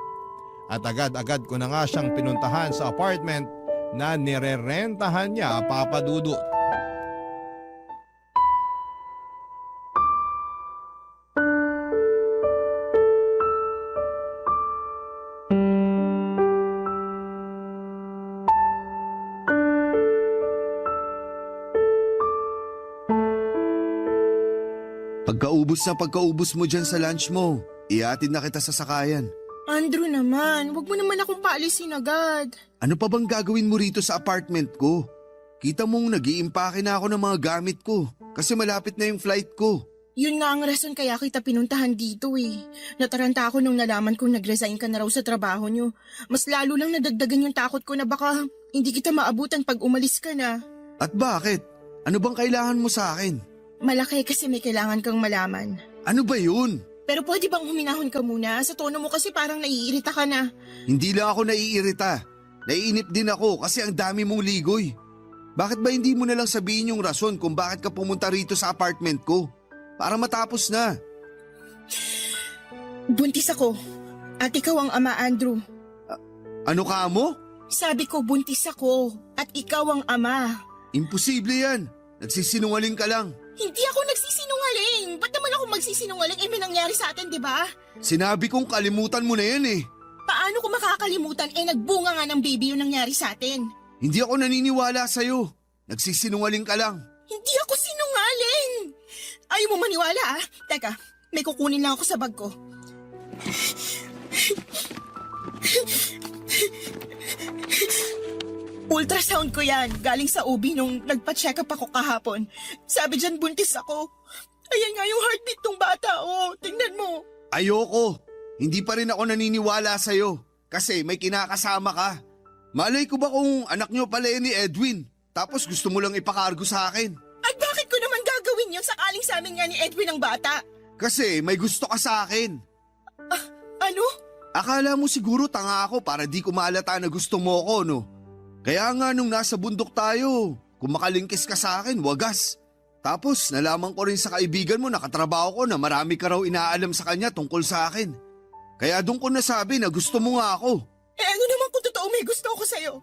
At agad-agad ko na nga siyang pinuntahan sa apartment na nirerentahan niya papadudot. Pagkaubos mo dyan sa lunch mo, iatid na kita sa sakayan. Andrew naman, wag mo naman akong paalisin agad. Ano pa bang gagawin mo rito sa apartment ko? Kita mong nag-iimpake na ako ng mga gamit ko kasi malapit na yung flight ko. Yun nga ang rason kaya kita pinuntahan dito eh. Nataranta ako nung nalaman kong nag-resign ka na raw sa trabaho nyo. Mas lalo lang nadagdagan yung takot ko na baka hindi kita maabutan pag umalis ka na. At bakit? Ano bang kailangan mo sa akin? Malaki kasi may kailangan kang malaman. Ano ba yun? Pero pwede bang huminahon ka muna? Sa tono mo kasi parang naiirita ka na. Hindi lang ako naiirita. Naiinip din ako kasi ang dami mong ligoy. Bakit ba hindi mo na lang sabihin yung rason kung bakit ka pumunta rito sa apartment ko? Para matapos na. Buntis ako. At ikaw ang ama, Andrew. Ano ka mo? Sabi ko buntis ako. At ikaw ang ama. Imposible yan. Nagsisinungaling ka lang. Hindi ako nagsisinungaling. Ba't naman ako magsisinungaling? May nangyari sa atin, di ba? Sinabi kong kalimutan mo na yan eh. Paano ko makakalimutan? Nagbunga nga ng baby yung nangyari sa atin. Hindi ako naniniwala sa'yo. Nagsisinungaling ka lang. Hindi ako sinungaling. Ayaw mo maniwala Teka, may kukunin lang ako sa bag ko. Ultrasound ko yan. Galing sa OB nung nagpa-check up ako kahapon. Sabi dyan buntis ako. Ayan nga yung heartbeat ng bata. Tingnan mo. Ayoko. Hindi pa rin ako naniniwala sa'yo. Kasi may kinakasama ka. Malay ko ba kung anak nyo pala ni Edwin? Tapos gusto mo lang ipakargo sa akin. At bakit ko naman gagawin yun sakaling sa amin nga ni Edwin ang bata? Kasi may gusto ka sa akin. Ano? Akala mo siguro tanga ako para di ko maalata na gusto mo ko, no? Kaya nga nung nasa bundok tayo, kung makalingkis ka sa akin, wagas. Tapos nalaman ko rin sa kaibigan mo na katrabaho ko na marami ka raw inaalam sa kanya tungkol sa akin. Kaya doon ko nasabi na gusto mo nga ako. Ano naman kung totoo may gusto ako sa'yo?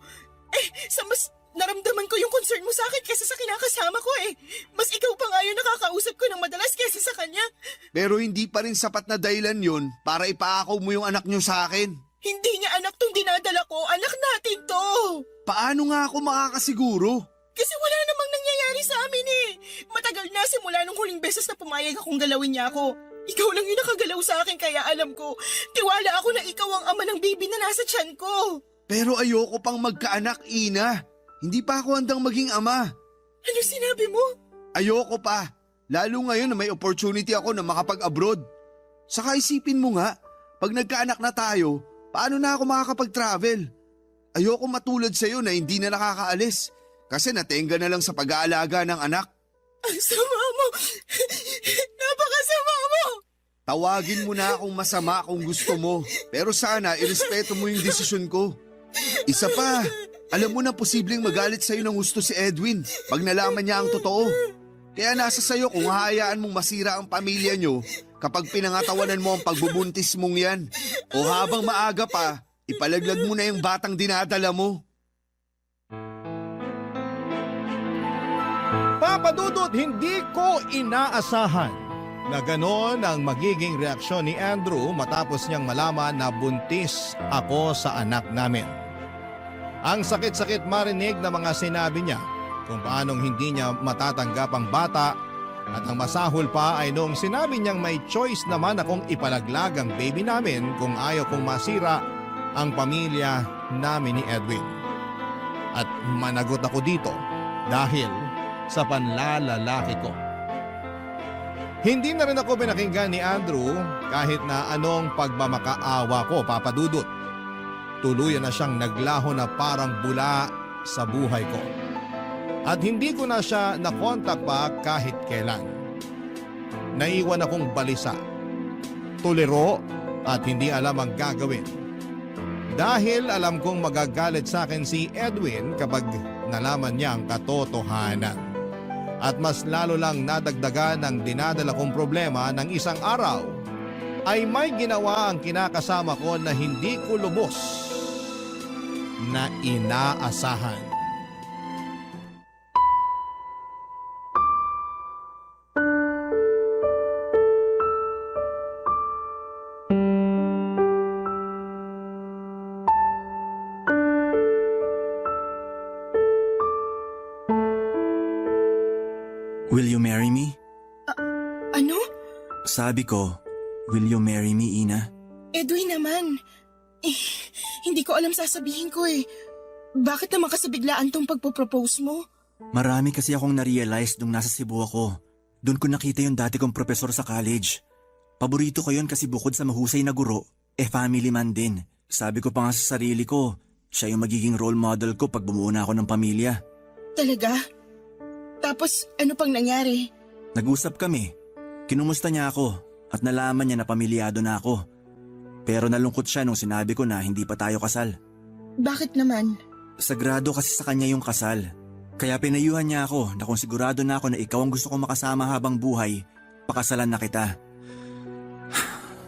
Sa mas naramdaman ko yung concern mo sa akin kesa sa kinakasama ko Mas ikaw pa nga yung nakakausap ko ng madalas kesa sa kanya. Pero hindi pa rin sapat na dahilan yun para ipaakaw mo yung anak nyo sa akin. Hindi niya anak tong dinadala ko. Anak natin to. Paano nga ako makakasiguro? Kasi wala namang nangyayari sa amin Matagal na simula nung huling beses na pumayag akong galawin niya ako. Ikaw lang yung nakagalaw sa akin kaya alam ko. Tiwala ako na ikaw ang ama ng baby na nasa tiyan ko. Pero ayoko pang magkaanak, Ina. Hindi pa ako handang maging ama. Ano sinabi mo? Ayoko pa. Lalo ngayon na may opportunity ako na makapag-abroad. Saka isipin mo nga, pag nagkaanak na tayo, paano na ako makakapag-travel? Ayoko matulad sa'yo na hindi na nakakaalis. Kasi natenga na lang sa pag-aalaga ng anak. Ang sama mo. Napakasama mo. Tawagin mo na akong masama kung gusto mo. Pero sana irespeto mo yung desisyon ko. Isa pa, alam mo na posibleng magalit sa'yo ng gusto si Edwin pag nalaman niya ang totoo. Kaya nasa sa'yo kung hahayaan mong masira ang pamilya nyo kapag pinangatawanan mo ang pagbubuntis mong yan. O habang maaga pa, ipalaglag mo na yung batang dinadala mo. Papadudot, hindi ko inaasahan na ganon ang magiging reaksyon ni Andrew matapos niyang malaman na buntis ako sa anak namin. Ang sakit-sakit marinig na mga sinabi niya kung paanong hindi niya matatanggap ang bata at ang masahol pa ay nung sinabi niyang may choice naman akong ipalaglag ang baby namin kung ayaw kong masira ang pamilya namin ni Edwin. At managot ako dito dahil sa panlalalaki ko. Hindi na rin ako pinakinggan ni Andrew kahit na anong pagmamakaawa ko, papadudot. Tuluyan na siyang naglaho na parang bula sa buhay ko. At hindi ko na siya nakontak pa kahit kailan. Naiwan akong balisa, tuliro at hindi alam ang gagawin. Dahil alam kong magagalit sa akin si Edwin kapag nalaman niya ang katotohanan. At mas lalo lang nadagdagan ng dinadala kong problema ng isang araw ay may ginawa ang kinakasama ko na hindi ko lubos na inaasahan. Will you marry me? Ano? Sabi ko, will you marry me, Ina? Edwin naman. Hindi ko alam sasabihin ko Bakit naman kasi biglaan tong pagpo-propose mo? Marami kasi akong na-realize nung nasa Cebu ako. Doon ko nakita yung dati kong profesor sa college. Paborito ko yun kasi bukod sa mahusay na guro, family man din. Sabi ko pa nga sa sarili ko, siya yung magiging role model ko pag bumuo na ako ng pamilya. Talaga? Tapos ano pang nangyari? Nag-usap kami. Kinumusta niya ako at nalaman niya na pamilyado na ako. Pero nalungkot siya nung sinabi ko na hindi pa tayo kasal. Bakit naman? Sagrado kasi sa kanya yung kasal. Kaya pinayuhan niya ako na kung sigurado na ako na ikaw ang gusto kong makasama habang buhay, pakasalan na kita.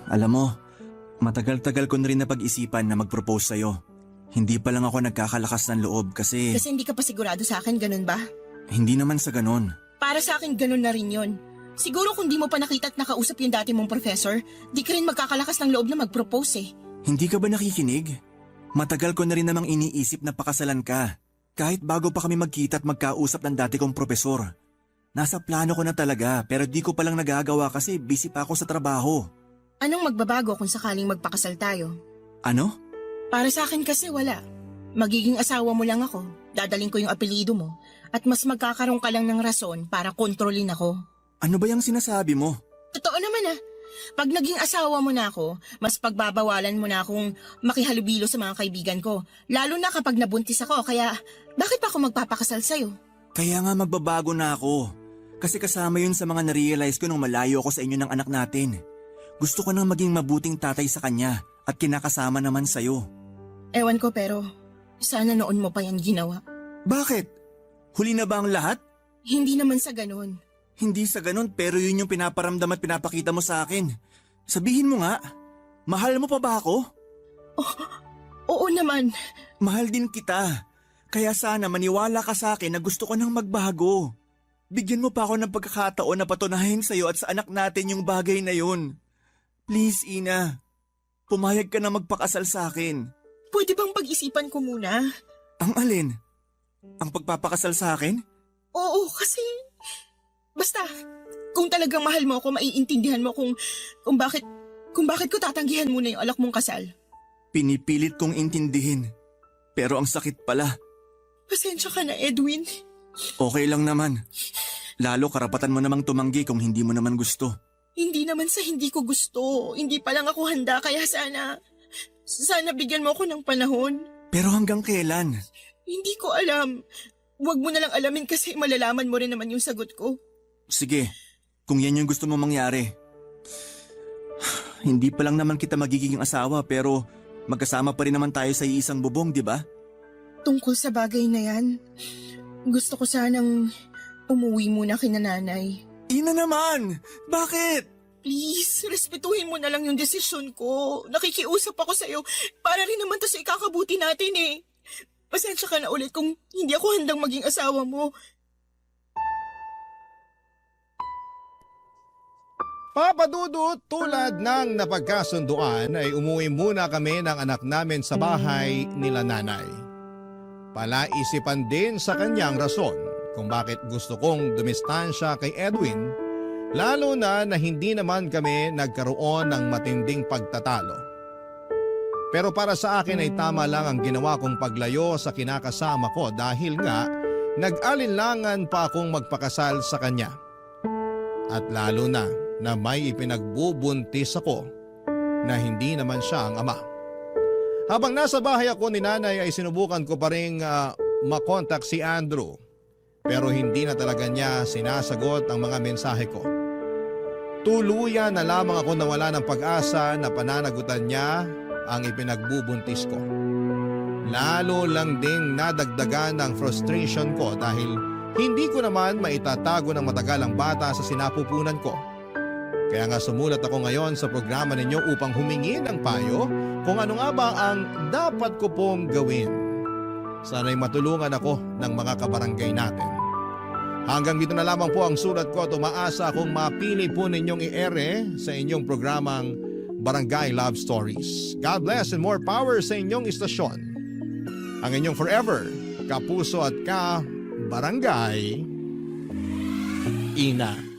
Alam mo, matagal-tagal ko na rin napag-isipan na mag-propose sa'yo. Hindi pa lang ako nagkakalakas ng loob kasi Kasi hindi ka pa sigurado sa akin, ganun ba? hindi naman sa ganon. Para sa akin, ganun na rin yon. Siguro kung di mo pa nakita at nakausap yung dati mong professor, di ka rin magkakalakas ng loob na mag-propose eh. Hindi ka ba nakikinig? Matagal ko na rin namang iniisip na pakasalan ka. Kahit bago pa kami magkita at magkausap ng dati kong propesor. Nasa plano ko na talaga pero di ko palang nagagawa kasi busy pa ako sa trabaho. Anong magbabago kung sakaling magpakasal tayo? Ano? Para sa akin kasi wala. Magiging asawa mo lang ako, dadaling ko yung apelyido mo, at mas magkakaroon ka lang ng rason para kontrolin ako. Ano ba yung sinasabi mo? Totoo naman ah. Pag naging asawa mo na ako, mas pagbabawalan mo na akong makihalubilo sa mga kaibigan ko. Lalo na kapag nabuntis ako, kaya bakit pa ako magpapakasal sa'yo? Kaya nga magbabago na ako. Kasi kasama yun sa mga narealize ko nung malayo ako sa inyo ng anak natin. Gusto ko nang maging mabuting tatay sa kanya at kinakasama naman sa'yo. Ewan ko pero sana noon mo pa yan ginawa. Bakit? Huli na ba ang lahat? Hindi naman sa ganun. Hindi sa ganun pero yun yung pinaparamdam at pinapakita mo sa akin. Sabihin mo nga, mahal mo pa ba ako? Oo naman. Mahal din kita. Kaya sana maniwala ka sa akin na gusto ko nang magbago. Bigyan mo pa ako ng pagkakataon na patunahin sa'yo at sa anak natin yung bagay na yun. Please, Ina. Pumayag ka na magpakasal sa akin. Pwede bang pag-isipan ko muna? Ang alin? Ang pagpapakasal sa akin? Oo, kasi basta kung talagang mahal mo ako, maiintindihan mo kung bakit ko tatanggihan muna yung alak mong kasal. Pinipilit kong intindihin. Pero ang sakit pala. Pasensya ka na, Edwin. Okay lang naman. Lalo karapatan mo namang tumanggi kung hindi mo naman gusto. Hindi naman sa hindi ko gusto. Hindi pa lang ako handa, kaya sana bigyan mo ako ng panahon. Pero hanggang kailan? Hindi ko alam. Huwag mo na lang alamin kasi malalaman mo rin naman yung sagot ko. Sige, kung yan yung gusto mo mangyari. Hindi pa lang naman kita magiging asawa pero magkasama pa rin naman tayo sa iisang bubong, di ba? Tungkol sa bagay na yan, gusto ko sanang umuwi muna kina nanay. Ina naman! Bakit? Please, respetuhin mo na lang yung desisyon ko. Nakikiusap ako sa'yo para rin naman to sa ikakabuti natin eh. Pasensya ka na ulit kung hindi ako handang maging asawa mo. Papadudot, tulad ng napagkasunduan ay umuwi muna kami ng anak namin sa bahay nila nanay. Palaisipan din sa kanyang rason kung bakit gusto kong dumistansya kay Edwin, lalo na hindi naman kami nagkaroon ng matinding pagtatalo. Pero para sa akin ay tama lang ang ginawa kong paglayo sa kinakasama ko dahil nga nag-alinlangan pa akong magpakasal sa kanya. At lalo na may ipinagbubuntis ako na hindi naman siya ang ama. Habang nasa bahay ako ni nanay ay sinubukan ko pa rin makontak si Andrew. Pero hindi na talaga niya sinasagot ang mga mensahe ko. Tuluyan na lamang ako nawala ng pag-asa na pananagutan niya ang ipinagbubuntis ko. Lalo lang ding nadagdagan ng frustration ko dahil hindi ko naman maitatago ng matagal ang bata sa sinapupunan ko. Kaya nga sumulat ako ngayon sa programa ninyo upang humingi ng payo kung ano nga ba ang dapat ko pong gawin. Sana'y matulungan ako ng mga kabarangay natin. Hanggang dito na lamang po ang sulat ko at umaasa akong mapili po ninyong i-ere sa inyong programang Barangay Love Stories. God bless and more power sa inyong istasyon. Ang inyong forever, kapuso at ka-barangay, Ina.